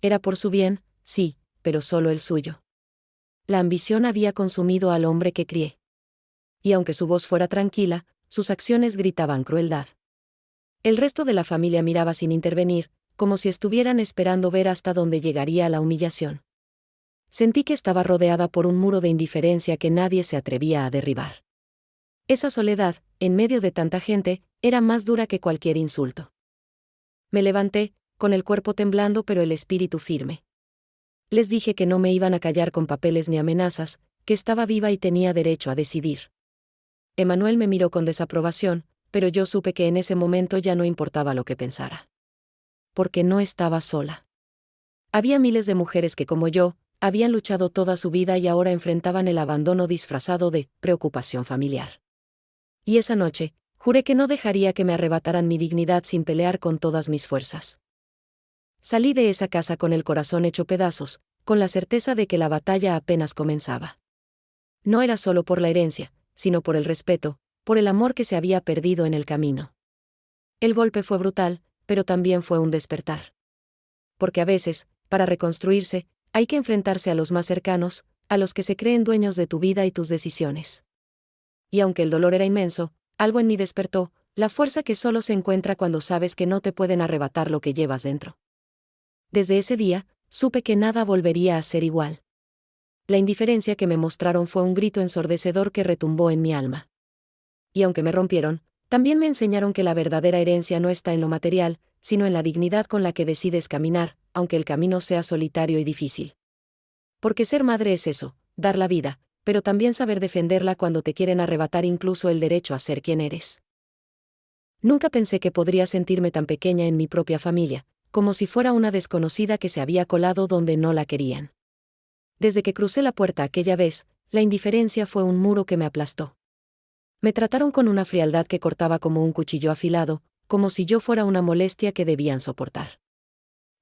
Era por su bien, sí, pero solo el suyo. La ambición había consumido al hombre que crié. Y aunque su voz fuera tranquila, sus acciones gritaban crueldad. El resto de la familia miraba sin intervenir, como si estuvieran esperando ver hasta dónde llegaría la humillación. Sentí que estaba rodeada por un muro de indiferencia que nadie se atrevía a derribar. Esa soledad, en medio de tanta gente, era más dura que cualquier insulto. Me levanté, con el cuerpo temblando pero el espíritu firme. Les dije que no me iban a callar con papeles ni amenazas, que estaba viva y tenía derecho a decidir. Emanuel me miró con desaprobación, pero yo supe que en ese momento ya no importaba lo que pensara. Porque no estaba sola. Había miles de mujeres que, como yo, habían luchado toda su vida y ahora enfrentaban el abandono disfrazado de preocupación familiar. Y esa noche, juré que no dejaría que me arrebataran mi dignidad sin pelear con todas mis fuerzas. Salí de esa casa con el corazón hecho pedazos, con la certeza de que la batalla apenas comenzaba. No era solo por la herencia, sino por el respeto, por el amor que se había perdido en el camino. El golpe fue brutal, pero también fue un despertar. Porque a veces, para reconstruirse, hay que enfrentarse a los más cercanos, a los que se creen dueños de tu vida y tus decisiones. Y aunque el dolor era inmenso, algo en mí despertó, la fuerza que solo se encuentra cuando sabes que no te pueden arrebatar lo que llevas dentro. Desde ese día, supe que nada volvería a ser igual. La indiferencia que me mostraron fue un grito ensordecedor que retumbó en mi alma. Y aunque me rompieron, también me enseñaron que la verdadera herencia no está en lo material, sino en la dignidad con la que decides caminar, aunque el camino sea solitario y difícil. Porque ser madre es eso, dar la vida, pero también saber defenderla cuando te quieren arrebatar incluso el derecho a ser quien eres. Nunca pensé que podría sentirme tan pequeña en mi propia familia, como si fuera una desconocida que se había colado donde no la querían. Desde que crucé la puerta aquella vez, la indiferencia fue un muro que me aplastó. Me trataron con una frialdad que cortaba como un cuchillo afilado, como si yo fuera una molestia que debían soportar.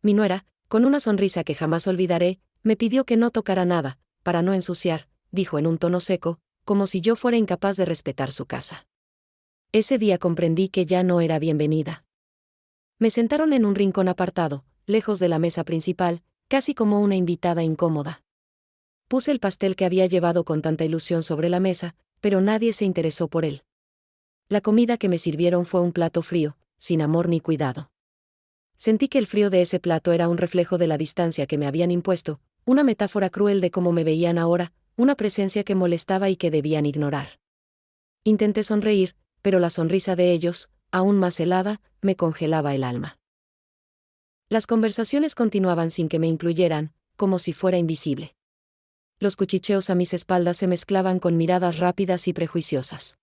Mi nuera, con una sonrisa que jamás olvidaré, me pidió que no tocara nada, para no ensuciar, dijo en un tono seco, como si yo fuera incapaz de respetar su casa. Ese día comprendí que ya no era bienvenida. Me sentaron en un rincón apartado, lejos de la mesa principal, casi como una invitada incómoda. Puse el pastel que había llevado con tanta ilusión sobre la mesa, pero nadie se interesó por él. La comida que me sirvieron fue un plato frío, sin amor ni cuidado. Sentí que el frío de ese plato era un reflejo de la distancia que me habían impuesto, una metáfora cruel de cómo me veían ahora, una presencia que molestaba y que debían ignorar. Intenté sonreír, pero la sonrisa de ellos, aún más helada, me congelaba el alma. Las conversaciones continuaban sin que me incluyeran, como si fuera invisible. Los cuchicheos a mis espaldas se mezclaban con miradas rápidas y prejuiciosas.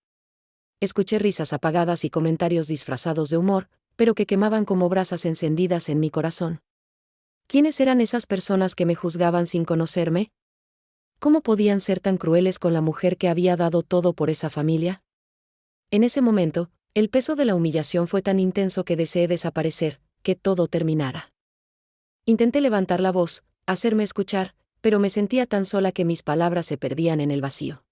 Escuché risas apagadas y comentarios disfrazados de humor, pero que quemaban como brasas encendidas en mi corazón. ¿Quiénes eran esas personas que me juzgaban sin conocerme? ¿Cómo podían ser tan crueles con la mujer que había dado todo por esa familia? En ese momento, el peso de la humillación fue tan intenso que deseé desaparecer, que todo terminara. Intenté levantar la voz, hacerme escuchar, pero me sentía tan sola que mis palabras se perdían en el vacío.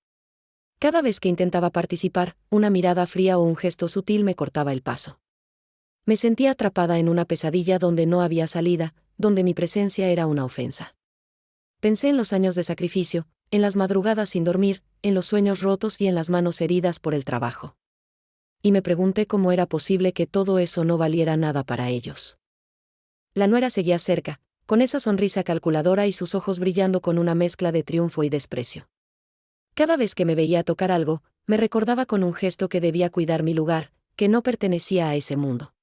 Cada vez que intentaba participar, una mirada fría o un gesto sutil me cortaba el paso. Me sentía atrapada en una pesadilla donde no había salida, donde mi presencia era una ofensa. Pensé en los años de sacrificio, en las madrugadas sin dormir, en los sueños rotos y en las manos heridas por el trabajo. Y me pregunté cómo era posible que todo eso no valiera nada para ellos. La nuera seguía cerca, con esa sonrisa calculadora y sus ojos brillando con una mezcla de triunfo y desprecio. Cada vez que me veía tocar algo, me recordaba con un gesto que debía cuidar mi lugar, que no pertenecía a ese mundo.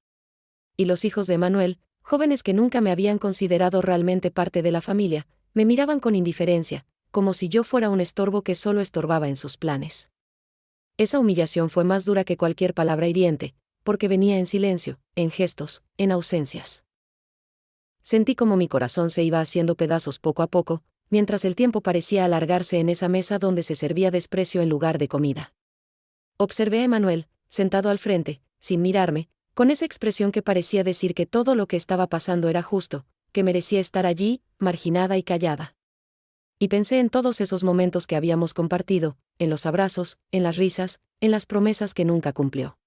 Y los hijos de Manuel, jóvenes que nunca me habían considerado realmente parte de la familia, me miraban con indiferencia, como si yo fuera un estorbo que solo estorbaba en sus planes. Esa humillación fue más dura que cualquier palabra hiriente, porque venía en silencio, en gestos, en ausencias. Sentí como mi corazón se iba haciendo pedazos poco a poco, mientras el tiempo parecía alargarse en esa mesa donde se servía desprecio en lugar de comida. Observé a Emanuel, sentado al frente, sin mirarme, con esa expresión que parecía decir que todo lo que estaba pasando era justo, que merecía estar allí, marginada y callada. Y pensé en todos esos momentos que habíamos compartido, en los abrazos, en las risas, en las promesas que nunca cumplió.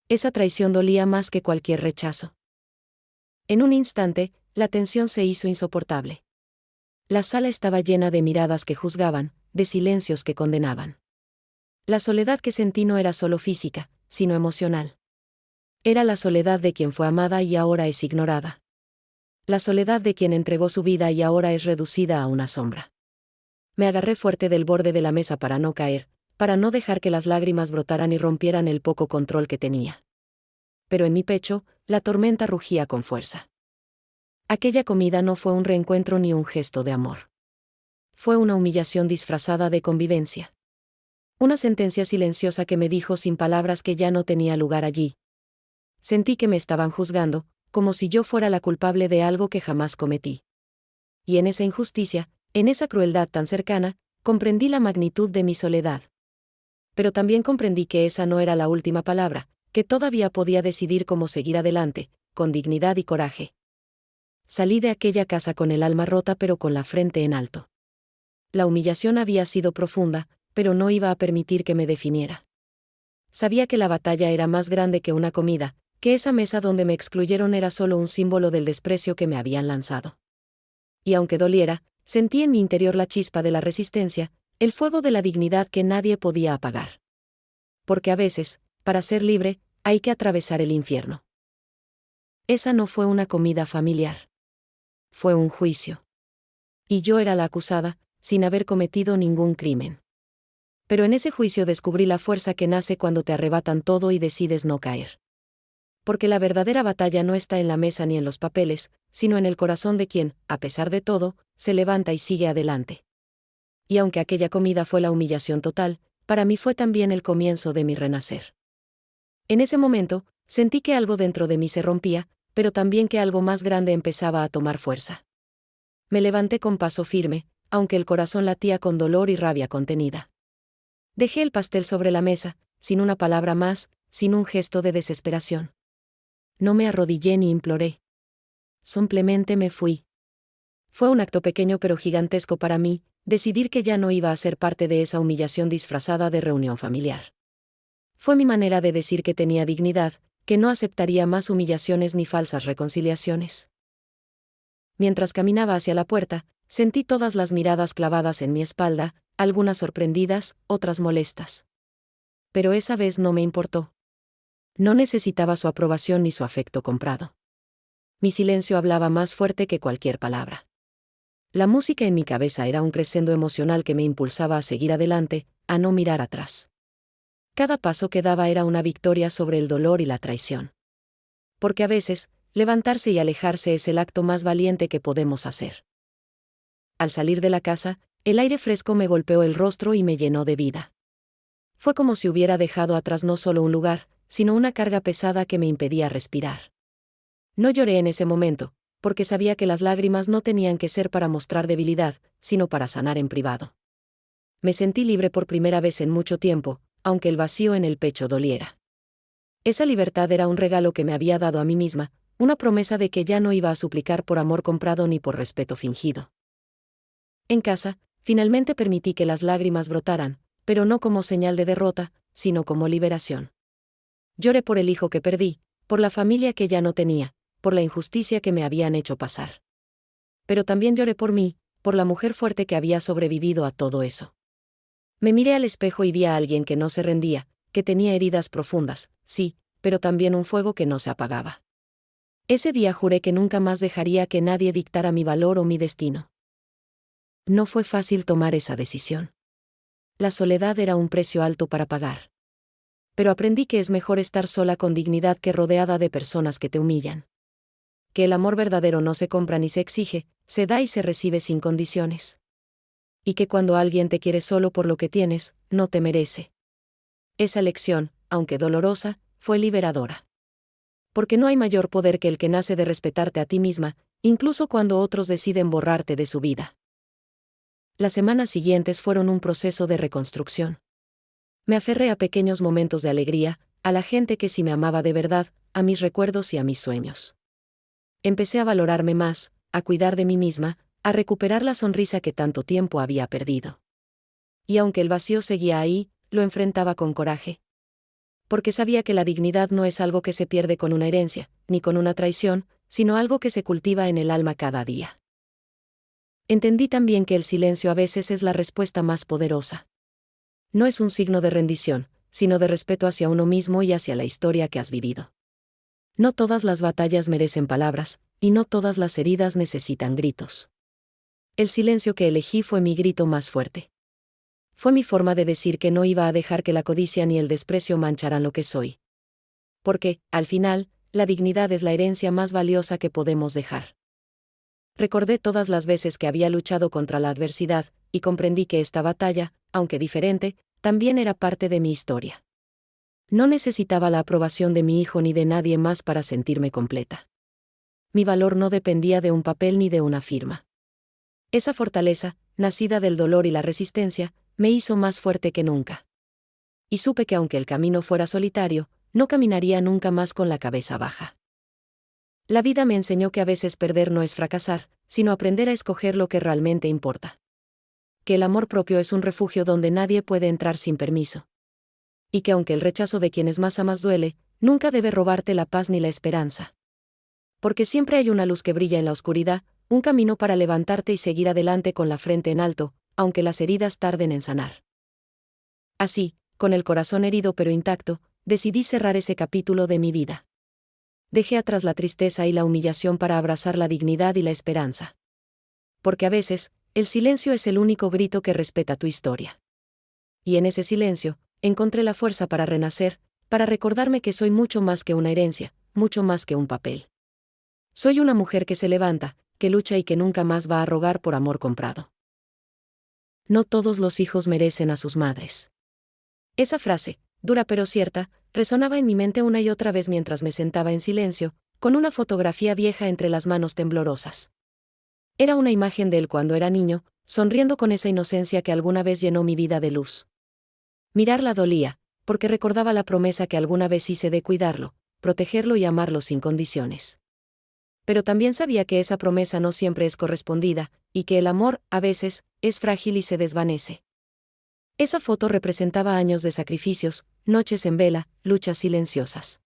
Esa traición dolía más que cualquier rechazo. En un instante, la tensión se hizo insoportable. La sala estaba llena de miradas que juzgaban, de silencios que condenaban. La soledad que sentí no era solo física, sino emocional. Era la soledad de quien fue amada y ahora es ignorada. La soledad de quien entregó su vida y ahora es reducida a una sombra. Me agarré fuerte del borde de la mesa para no caer, para no dejar que las lágrimas brotaran y rompieran el poco control que tenía. Pero en mi pecho, la tormenta rugía con fuerza. Aquella comida no fue un reencuentro ni un gesto de amor. Fue una humillación disfrazada de convivencia. Una sentencia silenciosa que me dijo sin palabras que ya no tenía lugar allí. Sentí que me estaban juzgando, como si yo fuera la culpable de algo que jamás cometí. Y en esa injusticia, en esa crueldad tan cercana, comprendí la magnitud de mi soledad. Pero también comprendí que esa no era la última palabra, que todavía podía decidir cómo seguir adelante, con dignidad y coraje. Salí de aquella casa con el alma rota pero con la frente en alto. La humillación había sido profunda, pero no iba a permitir que me definiera. Sabía que la batalla era más grande que una comida, que esa mesa donde me excluyeron era solo un símbolo del desprecio que me habían lanzado. Y aunque doliera, sentí en mi interior la chispa de la resistencia, el fuego de la dignidad que nadie podía apagar. Porque a veces, para ser libre, hay que atravesar el infierno. Esa no fue una comida familiar. Fue un juicio. Y yo era la acusada, sin haber cometido ningún crimen. Pero en ese juicio descubrí la fuerza que nace cuando te arrebatan todo y decides no caer. Porque la verdadera batalla no está en la mesa ni en los papeles, sino en el corazón de quien, a pesar de todo, se levanta y sigue adelante. Y aunque aquella comida fue la humillación total, para mí fue también el comienzo de mi renacer. En ese momento, sentí que algo dentro de mí se rompía, pero también que algo más grande empezaba a tomar fuerza. Me levanté con paso firme, aunque el corazón latía con dolor y rabia contenida. Dejé el pastel sobre la mesa, sin una palabra más, sin un gesto de desesperación. No me arrodillé ni imploré. Simplemente me fui. Fue un acto pequeño pero gigantesco para mí, decidir que ya no iba a ser parte de esa humillación disfrazada de reunión familiar. Fue mi manera de decir que tenía dignidad, que no aceptaría más humillaciones ni falsas reconciliaciones. Mientras caminaba hacia la puerta, sentí todas las miradas clavadas en mi espalda, algunas sorprendidas, otras molestas. Pero esa vez no me importó. No necesitaba su aprobación ni su afecto comprado. Mi silencio hablaba más fuerte que cualquier palabra. La música en mi cabeza era un crescendo emocional que me impulsaba a seguir adelante, a no mirar atrás. Cada paso que daba era una victoria sobre el dolor y la traición. Porque a veces, levantarse y alejarse es el acto más valiente que podemos hacer. Al salir de la casa, el aire fresco me golpeó el rostro y me llenó de vida. Fue como si hubiera dejado atrás no solo un lugar, sino una carga pesada que me impedía respirar. No lloré en ese momento, porque sabía que las lágrimas no tenían que ser para mostrar debilidad, sino para sanar en privado. Me sentí libre por primera vez en mucho tiempo, aunque el vacío en el pecho doliera. Esa libertad era un regalo que me había dado a mí misma, una promesa de que ya no iba a suplicar por amor comprado ni por respeto fingido. En casa, finalmente permití que las lágrimas brotaran, pero no como señal de derrota, sino como liberación. Lloré por el hijo que perdí, por la familia que ya no tenía, por la injusticia que me habían hecho pasar. Pero también lloré por mí, por la mujer fuerte que había sobrevivido a todo eso. Me miré al espejo y vi a alguien que no se rendía, que tenía heridas profundas, sí, pero también un fuego que no se apagaba. Ese día juré que nunca más dejaría que nadie dictara mi valor o mi destino. No fue fácil tomar esa decisión. La soledad era un precio alto para pagar. Pero aprendí que es mejor estar sola con dignidad que rodeada de personas que te humillan. Que el amor verdadero no se compra ni se exige, se da y se recibe sin condiciones. Y que cuando alguien te quiere solo por lo que tienes, no te merece. Esa lección, aunque dolorosa, fue liberadora. Porque no hay mayor poder que el que nace de respetarte a ti misma, incluso cuando otros deciden borrarte de su vida. Las semanas siguientes fueron un proceso de reconstrucción. Me aferré a pequeños momentos de alegría, a la gente que sí me amaba de verdad, a mis recuerdos y a mis sueños. Empecé a valorarme más, a cuidar de mí misma, a recuperar la sonrisa que tanto tiempo había perdido. Y aunque el vacío seguía ahí, lo enfrentaba con coraje. Porque sabía que la dignidad no es algo que se pierde con una herencia, ni con una traición, sino algo que se cultiva en el alma cada día. Entendí también que el silencio a veces es la respuesta más poderosa. No es un signo de rendición, sino de respeto hacia uno mismo y hacia la historia que has vivido. No todas las batallas merecen palabras, y no todas las heridas necesitan gritos. El silencio que elegí fue mi grito más fuerte. Fue mi forma de decir que no iba a dejar que la codicia ni el desprecio mancharan lo que soy. Porque, al final, la dignidad es la herencia más valiosa que podemos dejar. Recordé todas las veces que había luchado contra la adversidad, y comprendí que esta batalla, aunque diferente, también era parte de mi historia. No necesitaba la aprobación de mi hijo ni de nadie más para sentirme completa. Mi valor no dependía de un papel ni de una firma. Esa fortaleza, nacida del dolor y la resistencia, me hizo más fuerte que nunca. Y supe que aunque el camino fuera solitario, no caminaría nunca más con la cabeza baja. La vida me enseñó que a veces perder no es fracasar, sino aprender a escoger lo que realmente importa. Que el amor propio es un refugio donde nadie puede entrar sin permiso. Y que aunque el rechazo de quienes más amas duele, nunca debe robarte la paz ni la esperanza. Porque siempre hay una luz que brilla en la oscuridad, un camino para levantarte y seguir adelante con la frente en alto, aunque las heridas tarden en sanar. Así, con el corazón herido pero intacto, decidí cerrar ese capítulo de mi vida. Dejé atrás la tristeza y la humillación para abrazar la dignidad y la esperanza. Porque a veces, el silencio es el único grito que respeta tu historia. Y en ese silencio, encontré la fuerza para renacer, para recordarme que soy mucho más que una herencia, mucho más que un papel. Soy una mujer que se levanta, que lucha y que nunca más va a rogar por amor comprado. No todos los hijos merecen a sus madres. Esa frase, dura pero cierta, resonaba en mi mente una y otra vez mientras me sentaba en silencio, con una fotografía vieja entre las manos temblorosas. Era una imagen de él cuando era niño, sonriendo con esa inocencia que alguna vez llenó mi vida de luz. Mirarla dolía, porque recordaba la promesa que alguna vez hice de cuidarlo, protegerlo y amarlo sin condiciones. Pero también sabía que esa promesa no siempre es correspondida, y que el amor, a veces, es frágil y se desvanece. Esa foto representaba años de sacrificios, noches en vela, luchas silenciosas.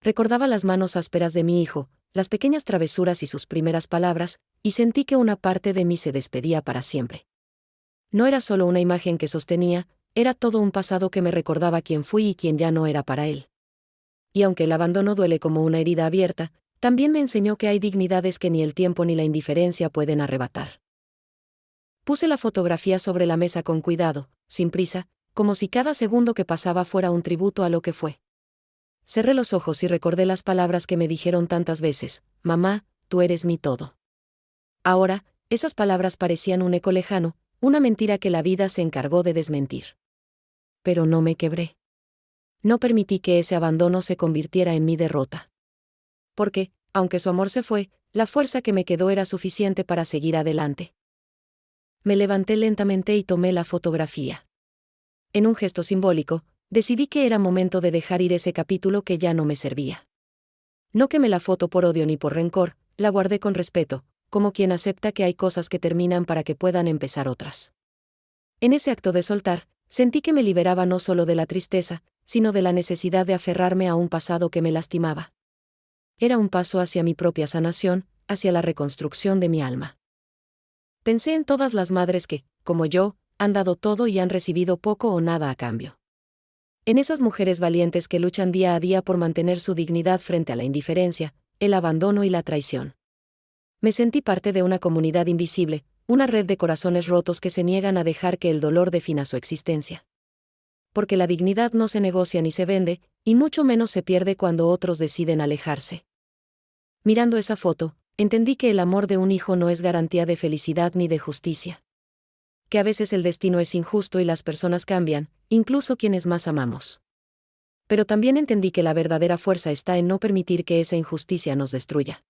Recordaba las manos ásperas de mi hijo, las pequeñas travesuras y sus primeras palabras, y sentí que una parte de mí se despedía para siempre. No era solo una imagen que sostenía, era todo un pasado que me recordaba quién fui y quién ya no era para él. Y aunque el abandono duele como una herida abierta, también me enseñó que hay dignidades que ni el tiempo ni la indiferencia pueden arrebatar. Puse la fotografía sobre la mesa con cuidado, sin prisa, como si cada segundo que pasaba fuera un tributo a lo que fue. Cerré los ojos y recordé las palabras que me dijeron tantas veces: mamá, tú eres mi todo. Ahora, esas palabras parecían un eco lejano, una mentira que la vida se encargó de desmentir. Pero no me quebré. No permití que ese abandono se convirtiera en mi derrota. Porque, aunque su amor se fue, la fuerza que me quedó era suficiente para seguir adelante. Me levanté lentamente y tomé la fotografía. En un gesto simbólico, decidí que era momento de dejar ir ese capítulo que ya no me servía. No quemé la foto por odio ni por rencor, la guardé con respeto, como quien acepta que hay cosas que terminan para que puedan empezar otras. En ese acto de soltar, sentí que me liberaba no solo de la tristeza, sino de la necesidad de aferrarme a un pasado que me lastimaba. Era un paso hacia mi propia sanación, hacia la reconstrucción de mi alma. Pensé en todas las madres que, como yo, han dado todo y han recibido poco o nada a cambio. En esas mujeres valientes que luchan día a día por mantener su dignidad frente a la indiferencia, el abandono y la traición. Me sentí parte de una comunidad invisible, una red de corazones rotos que se niegan a dejar que el dolor defina su existencia. Porque la dignidad no se negocia ni se vende, y mucho menos se pierde cuando otros deciden alejarse. Mirando esa foto, entendí que el amor de un hijo no es garantía de felicidad ni de justicia. Que a veces el destino es injusto y las personas cambian, incluso quienes más amamos. Pero también entendí que la verdadera fuerza está en no permitir que esa injusticia nos destruya.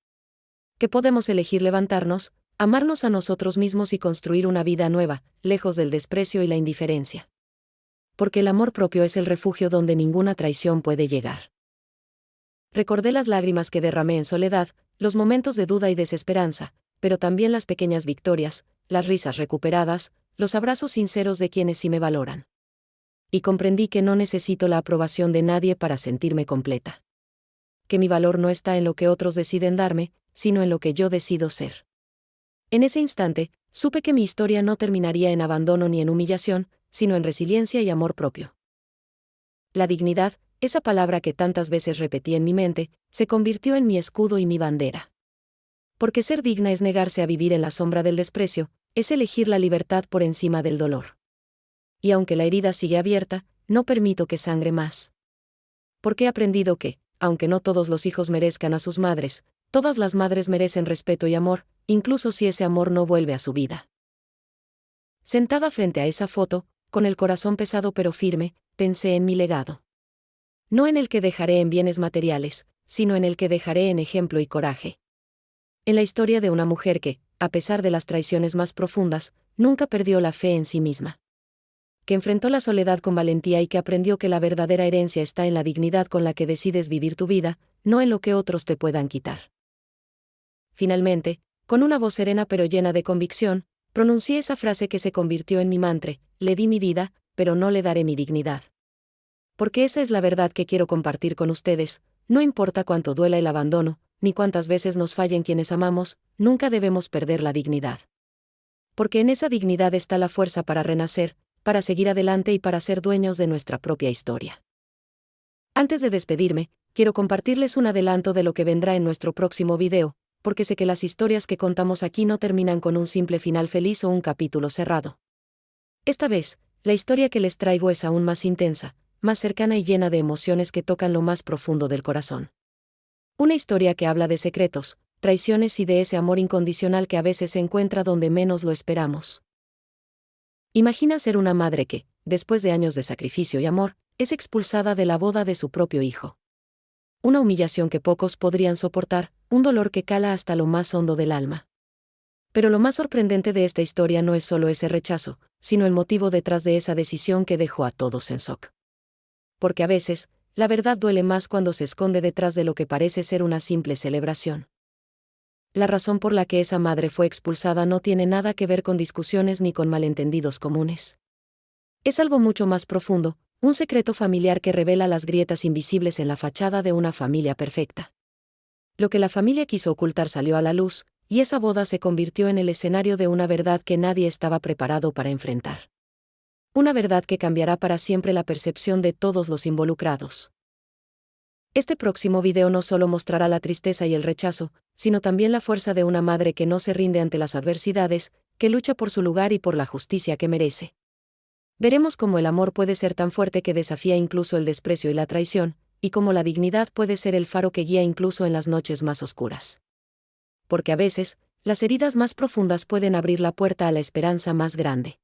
Que podemos elegir levantarnos, amarnos a nosotros mismos y construir una vida nueva, lejos del desprecio y la indiferencia. Porque el amor propio es el refugio donde ninguna traición puede llegar. Recordé las lágrimas que derramé en soledad, los momentos de duda y desesperanza, pero también las pequeñas victorias, las risas recuperadas, los abrazos sinceros de quienes sí me valoran. Y comprendí que no necesito la aprobación de nadie para sentirme completa. Que mi valor no está en lo que otros deciden darme, sino en lo que yo decido ser. En ese instante, supe que mi historia no terminaría en abandono ni en humillación, sino en resiliencia y amor propio. La dignidad, esa palabra que tantas veces repetí en mi mente, se convirtió en mi escudo y mi bandera. Porque ser digna es negarse a vivir en la sombra del desprecio, es elegir la libertad por encima del dolor. Y aunque la herida sigue abierta, no permito que sangre más. Porque he aprendido que, aunque no todos los hijos merezcan a sus madres, todas las madres merecen respeto y amor, incluso si ese amor no vuelve a su vida. Sentada frente a esa foto, con el corazón pesado pero firme, pensé en mi legado. No en el que dejaré en bienes materiales, sino en el que dejaré en ejemplo y coraje. En la historia de una mujer que, a pesar de las traiciones más profundas, nunca perdió la fe en sí misma. Que enfrentó la soledad con valentía y que aprendió que la verdadera herencia está en la dignidad con la que decides vivir tu vida, no en lo que otros te puedan quitar. Finalmente, con una voz serena pero llena de convicción, pronuncié esa frase que se convirtió en mi mantra: le di mi vida, pero no le daré mi dignidad. Porque esa es la verdad que quiero compartir con ustedes, no importa cuánto duela el abandono, ni cuántas veces nos fallen quienes amamos, nunca debemos perder la dignidad. Porque en esa dignidad está la fuerza para renacer, para seguir adelante y para ser dueños de nuestra propia historia. Antes de despedirme, quiero compartirles un adelanto de lo que vendrá en nuestro próximo video, porque sé que las historias que contamos aquí no terminan con un simple final feliz o un capítulo cerrado. Esta vez, la historia que les traigo es aún más intensa, más cercana y llena de emociones que tocan lo más profundo del corazón. Una historia que habla de secretos, traiciones y de ese amor incondicional que a veces se encuentra donde menos lo esperamos. Imagina ser una madre que, después de años de sacrificio y amor, es expulsada de la boda de su propio hijo. Una humillación que pocos podrían soportar, un dolor que cala hasta lo más hondo del alma. Pero lo más sorprendente de esta historia no es solo ese rechazo, sino el motivo detrás de esa decisión que dejó a todos en shock. Porque a veces, la verdad duele más cuando se esconde detrás de lo que parece ser una simple celebración. La razón por la que esa madre fue expulsada no tiene nada que ver con discusiones ni con malentendidos comunes. Es algo mucho más profundo, un secreto familiar que revela las grietas invisibles en la fachada de una familia perfecta. Lo que la familia quiso ocultar salió a la luz, y esa boda se convirtió en el escenario de una verdad que nadie estaba preparado para enfrentar. Una verdad que cambiará para siempre la percepción de todos los involucrados. Este próximo video no solo mostrará la tristeza y el rechazo, sino también la fuerza de una madre que no se rinde ante las adversidades, que lucha por su lugar y por la justicia que merece. Veremos cómo el amor puede ser tan fuerte que desafía incluso el desprecio y la traición, y cómo la dignidad puede ser el faro que guía incluso en las noches más oscuras. Porque a veces, las heridas más profundas pueden abrir la puerta a la esperanza más grande.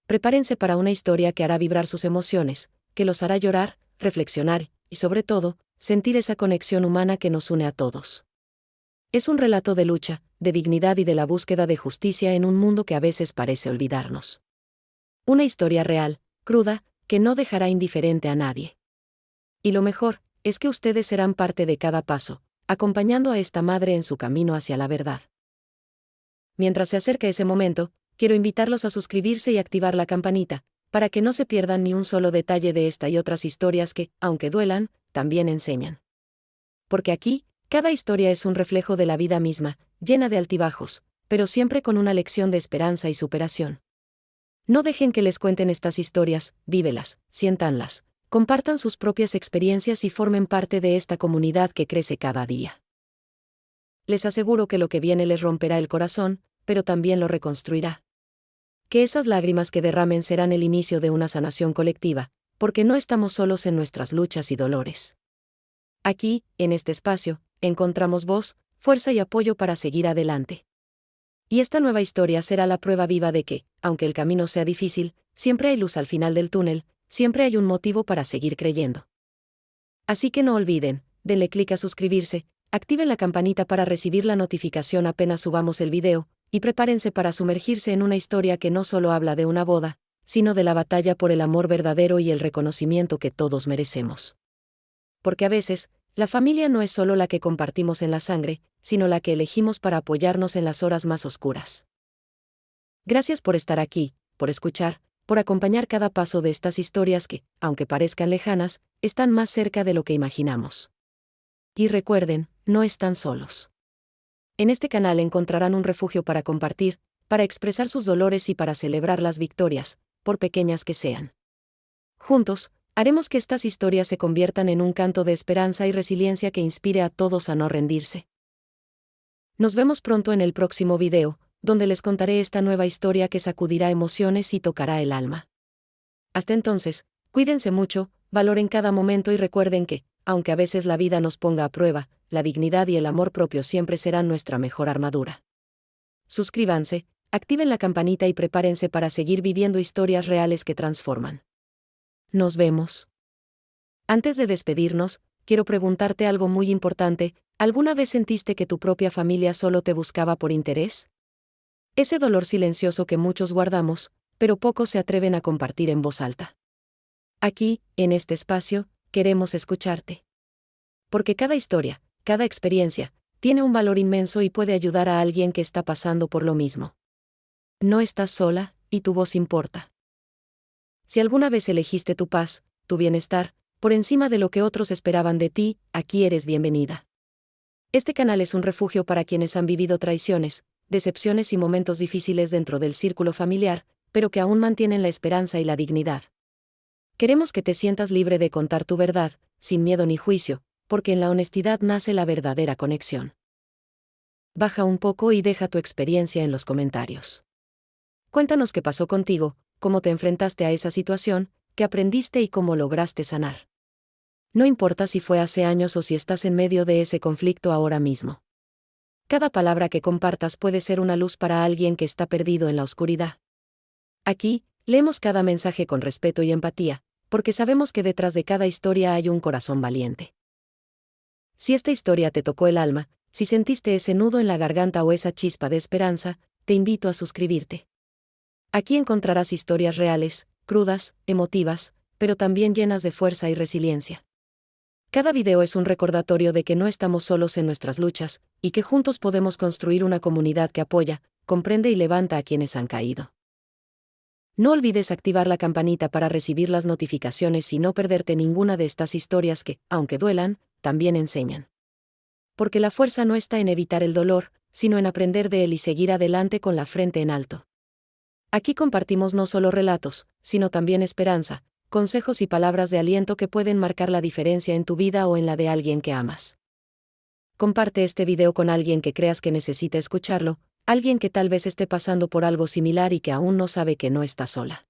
Prepárense para una historia que hará vibrar sus emociones, que los hará llorar, reflexionar, y sobre todo, sentir esa conexión humana que nos une a todos. Es un relato de lucha, de dignidad y de la búsqueda de justicia en un mundo que a veces parece olvidarnos. Una historia real, cruda, que no dejará indiferente a nadie. Y lo mejor, es que ustedes serán parte de cada paso, acompañando a esta madre en su camino hacia la verdad. Mientras se acerca ese momento, quiero invitarlos a suscribirse y activar la campanita, para que no se pierdan ni un solo detalle de esta y otras historias que, aunque duelan, también enseñan. Porque aquí, cada historia es un reflejo de la vida misma, llena de altibajos, pero siempre con una lección de esperanza y superación. No dejen que les cuenten estas historias, vívelas, siéntanlas, compartan sus propias experiencias y formen parte de esta comunidad que crece cada día. Les aseguro que lo que viene les romperá el corazón, pero también lo reconstruirá. Que esas lágrimas que derramen serán el inicio de una sanación colectiva, porque no estamos solos en nuestras luchas y dolores. Aquí, en este espacio, encontramos voz, fuerza y apoyo para seguir adelante. Y esta nueva historia será la prueba viva de que, aunque el camino sea difícil, siempre hay luz al final del túnel, siempre hay un motivo para seguir creyendo. Así que no olviden, denle clic a suscribirse, activen la campanita para recibir la notificación apenas subamos el video, y prepárense para sumergirse en una historia que no solo habla de una boda, sino de la batalla por el amor verdadero y el reconocimiento que todos merecemos. Porque a veces, la familia no es solo la que compartimos en la sangre, sino la que elegimos para apoyarnos en las horas más oscuras. Gracias por estar aquí, por escuchar, por acompañar cada paso de estas historias que, aunque parezcan lejanas, están más cerca de lo que imaginamos. Y recuerden, no están solos. En este canal encontrarán un refugio para compartir, para expresar sus dolores y para celebrar las victorias, por pequeñas que sean. Juntos, haremos que estas historias se conviertan en un canto de esperanza y resiliencia que inspire a todos a no rendirse. Nos vemos pronto en el próximo video, donde les contaré esta nueva historia que sacudirá emociones y tocará el alma. Hasta entonces, cuídense mucho, valoren cada momento y recuerden que, aunque a veces la vida nos ponga a prueba, la dignidad y el amor propio siempre serán nuestra mejor armadura. Suscríbanse, activen la campanita y prepárense para seguir viviendo historias reales que transforman. Nos vemos. Antes de despedirnos, quiero preguntarte algo muy importante. ¿Alguna vez sentiste que tu propia familia solo te buscaba por interés? Ese dolor silencioso que muchos guardamos, pero pocos se atreven a compartir en voz alta. Aquí, en este espacio, queremos escucharte. Porque cada historia, cada experiencia, tiene un valor inmenso y puede ayudar a alguien que está pasando por lo mismo. No estás sola, y tu voz importa. Si alguna vez elegiste tu paz, tu bienestar, por encima de lo que otros esperaban de ti, aquí eres bienvenida. Este canal es un refugio para quienes han vivido traiciones, decepciones y momentos difíciles dentro del círculo familiar, pero que aún mantienen la esperanza y la dignidad. Queremos que te sientas libre de contar tu verdad, sin miedo ni juicio, porque en la honestidad nace la verdadera conexión. Baja un poco y deja tu experiencia en los comentarios. Cuéntanos qué pasó contigo, cómo te enfrentaste a esa situación, qué aprendiste y cómo lograste sanar. No importa si fue hace años o si estás en medio de ese conflicto ahora mismo. Cada palabra que compartas puede ser una luz para alguien que está perdido en la oscuridad. Aquí, leemos cada mensaje con respeto y empatía, porque sabemos que detrás de cada historia hay un corazón valiente. Si esta historia te tocó el alma, si sentiste ese nudo en la garganta o esa chispa de esperanza, te invito a suscribirte. Aquí encontrarás historias reales, crudas, emotivas, pero también llenas de fuerza y resiliencia. Cada video es un recordatorio de que no estamos solos en nuestras luchas, y que juntos podemos construir una comunidad que apoya, comprende y levanta a quienes han caído. No olvides activar la campanita para recibir las notificaciones y no perderte ninguna de estas historias que, aunque duelan, también enseñan. Porque la fuerza no está en evitar el dolor, sino en aprender de él y seguir adelante con la frente en alto. Aquí compartimos no solo relatos, sino también esperanza, consejos y palabras de aliento que pueden marcar la diferencia en tu vida o en la de alguien que amas. Comparte este video con alguien que creas que necesita escucharlo, alguien que tal vez esté pasando por algo similar y que aún no sabe que no está sola.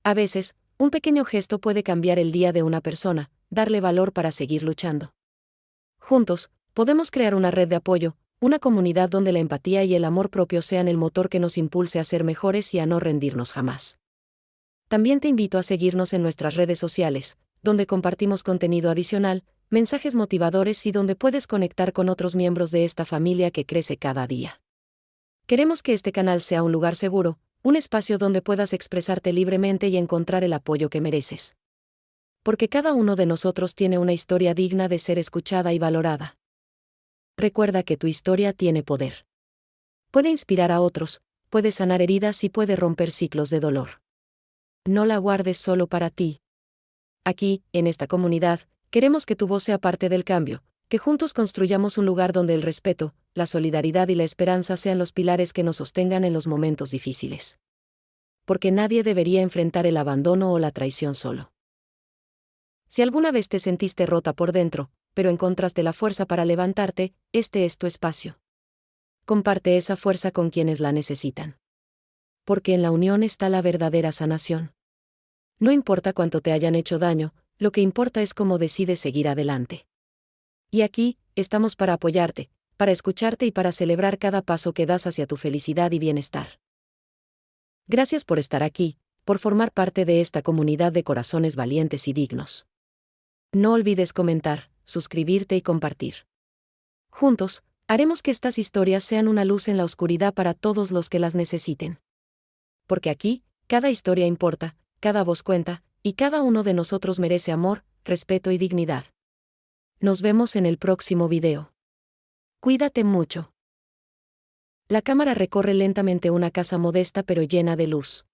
A veces, un pequeño gesto puede cambiar el día de una persona, darle valor para seguir luchando. Juntos, podemos crear una red de apoyo, una comunidad donde la empatía y el amor propio sean el motor que nos impulse a ser mejores y a no rendirnos jamás. También te invito a seguirnos en nuestras redes sociales, donde compartimos contenido adicional, mensajes motivadores y donde puedes conectar con otros miembros de esta familia que crece cada día. Queremos que este canal sea un lugar seguro, un espacio donde puedas expresarte libremente y encontrar el apoyo que mereces. Porque cada uno de nosotros tiene una historia digna de ser escuchada y valorada. Recuerda que tu historia tiene poder. Puede inspirar a otros, puede sanar heridas y puede romper ciclos de dolor. No la guardes solo para ti. Aquí, en esta comunidad, queremos que tu voz sea parte del cambio, que juntos construyamos un lugar donde el respeto, la solidaridad y la esperanza sean los pilares que nos sostengan en los momentos difíciles. Porque nadie debería enfrentar el abandono o la traición solo. Si alguna vez te sentiste rota por dentro, pero encontraste la fuerza para levantarte, este es tu espacio. Comparte esa fuerza con quienes la necesitan. Porque en la unión está la verdadera sanación. No importa cuánto te hayan hecho daño, lo que importa es cómo decides seguir adelante. Y aquí, estamos para apoyarte, para escucharte y para celebrar cada paso que das hacia tu felicidad y bienestar. Gracias por estar aquí, por formar parte de esta comunidad de corazones valientes y dignos. No olvides comentar, suscribirte y compartir. Juntos, haremos que estas historias sean una luz en la oscuridad para todos los que las necesiten. Porque aquí, cada historia importa, cada voz cuenta, y cada uno de nosotros merece amor, respeto y dignidad. Nos vemos en el próximo video. Cuídate mucho. La cámara recorre lentamente una casa modesta pero llena de luz.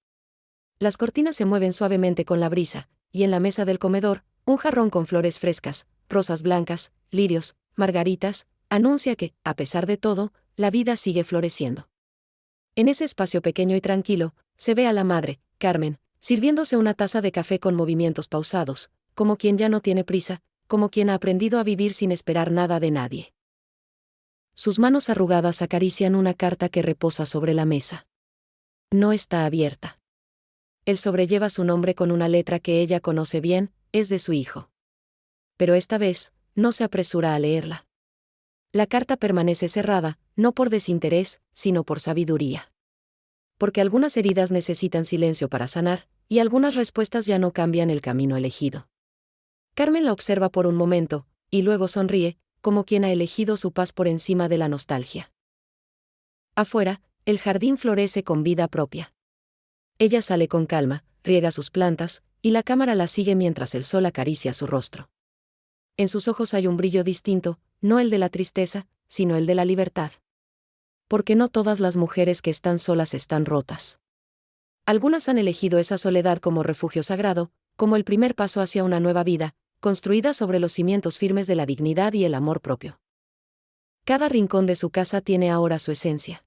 Las cortinas se mueven suavemente con la brisa, y en la mesa del comedor, un jarrón con flores frescas, rosas blancas, lirios, margaritas, anuncia que, a pesar de todo, la vida sigue floreciendo. En ese espacio pequeño y tranquilo, se ve a la madre, Carmen, sirviéndose una taza de café con movimientos pausados, como quien ya no tiene prisa, como quien ha aprendido a vivir sin esperar nada de nadie. Sus manos arrugadas acarician una carta que reposa sobre la mesa. No está abierta. El sobre lleva su nombre con una letra que ella conoce bien, es de su hijo. Pero esta vez, no se apresura a leerla. La carta permanece cerrada, no por desinterés, sino por sabiduría. Porque algunas heridas necesitan silencio para sanar, y algunas respuestas ya no cambian el camino elegido. Carmen la observa por un momento, y luego sonríe, como quien ha elegido su paz por encima de la nostalgia. Afuera, el jardín florece con vida propia. Ella sale con calma, riega sus plantas, y la cámara la sigue mientras el sol acaricia su rostro. En sus ojos hay un brillo distinto, no el de la tristeza, sino el de la libertad. Porque no todas las mujeres que están solas están rotas. Algunas han elegido esa soledad como refugio sagrado, como el primer paso hacia una nueva vida, construida sobre los cimientos firmes de la dignidad y el amor propio. Cada rincón de su casa tiene ahora su esencia.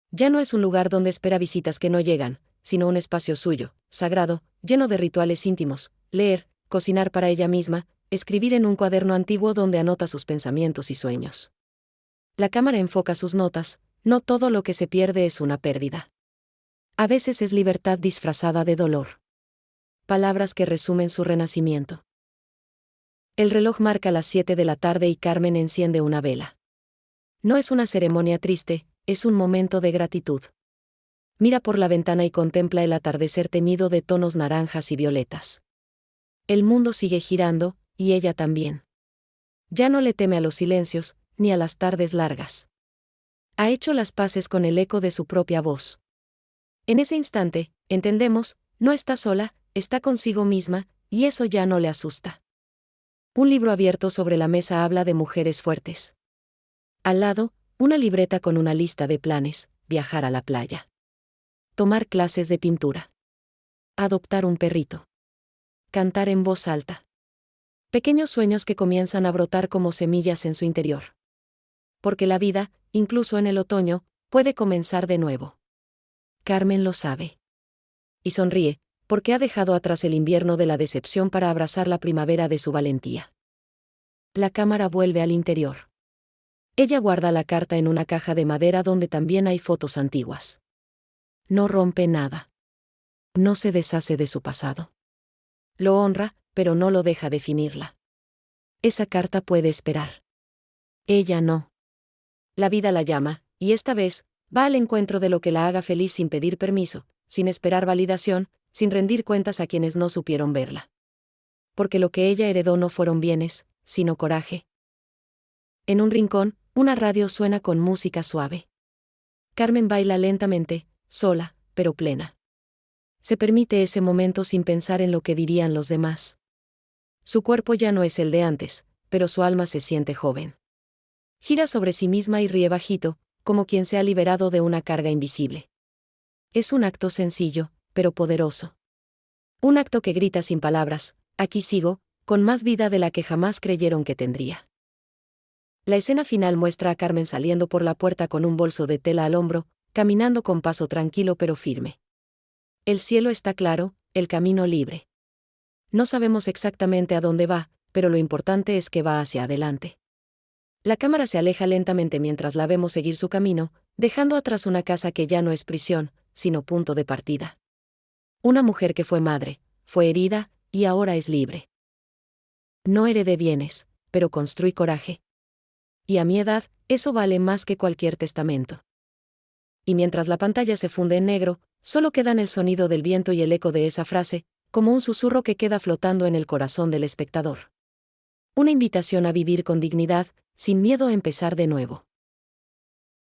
Ya no es un lugar donde espera visitas que no llegan, sino un espacio suyo, sagrado, lleno de rituales íntimos, leer, cocinar para ella misma, escribir en un cuaderno antiguo donde anota sus pensamientos y sueños. La cámara enfoca sus notas, no todo lo que se pierde es una pérdida. A veces es libertad disfrazada de dolor. Palabras que resumen su renacimiento. El reloj marca las 7 de la tarde y Carmen enciende una vela. No es una ceremonia triste, es un momento de gratitud. Mira por la ventana y contempla el atardecer teñido de tonos naranjas y violetas. El mundo sigue girando, y ella también. Ya no le teme a los silencios, ni a las tardes largas. Ha hecho las paces con el eco de su propia voz. En ese instante, entendemos, no está sola, está consigo misma, y eso ya no le asusta. Un libro abierto sobre la mesa habla de mujeres fuertes. Al lado, una libreta con una lista de planes: viajar a la playa, tomar clases de pintura, adoptar un perrito, cantar en voz alta. Pequeños sueños que comienzan a brotar como semillas en su interior. Porque la vida, incluso en el otoño, puede comenzar de nuevo. Carmen lo sabe. Y sonríe, porque ha dejado atrás el invierno de la decepción para abrazar la primavera de su valentía. La cámara vuelve al interior. Ella guarda la carta en una caja de madera donde también hay fotos antiguas. No rompe nada. No se deshace de su pasado. Lo honra, pero no lo deja definirla. Esa carta puede esperar. Ella no. La vida la llama, y esta vez, va al encuentro de lo que la haga feliz sin pedir permiso, sin esperar validación, sin rendir cuentas a quienes no supieron verla. Porque lo que ella heredó no fueron bienes, sino coraje. En un rincón, una radio suena con música suave. Carmen baila lentamente, sola, pero plena. Se permite ese momento sin pensar en lo que dirían los demás. Su cuerpo ya no es el de antes, pero su alma se siente joven. Gira sobre sí misma y ríe bajito, como quien se ha liberado de una carga invisible. Es un acto sencillo, pero poderoso. Un acto que grita sin palabras: aquí sigo, con más vida de la que jamás creyeron que tendría. La escena final muestra a Carmen saliendo por la puerta con un bolso de tela al hombro, caminando con paso tranquilo pero firme. El cielo está claro, el camino libre. No sabemos exactamente a dónde va, pero lo importante es que va hacia adelante. La cámara se aleja lentamente mientras la vemos seguir su camino, dejando atrás una casa que ya no es prisión, sino punto de partida. Una mujer que fue madre, fue herida, y ahora es libre. No heredé bienes, pero construí coraje. Y a mi edad, eso vale más que cualquier testamento. Y mientras la pantalla se funde en negro, solo quedan el sonido del viento y el eco de esa frase, como un susurro que queda flotando en el corazón del espectador. Una invitación a vivir con dignidad, sin miedo a empezar de nuevo.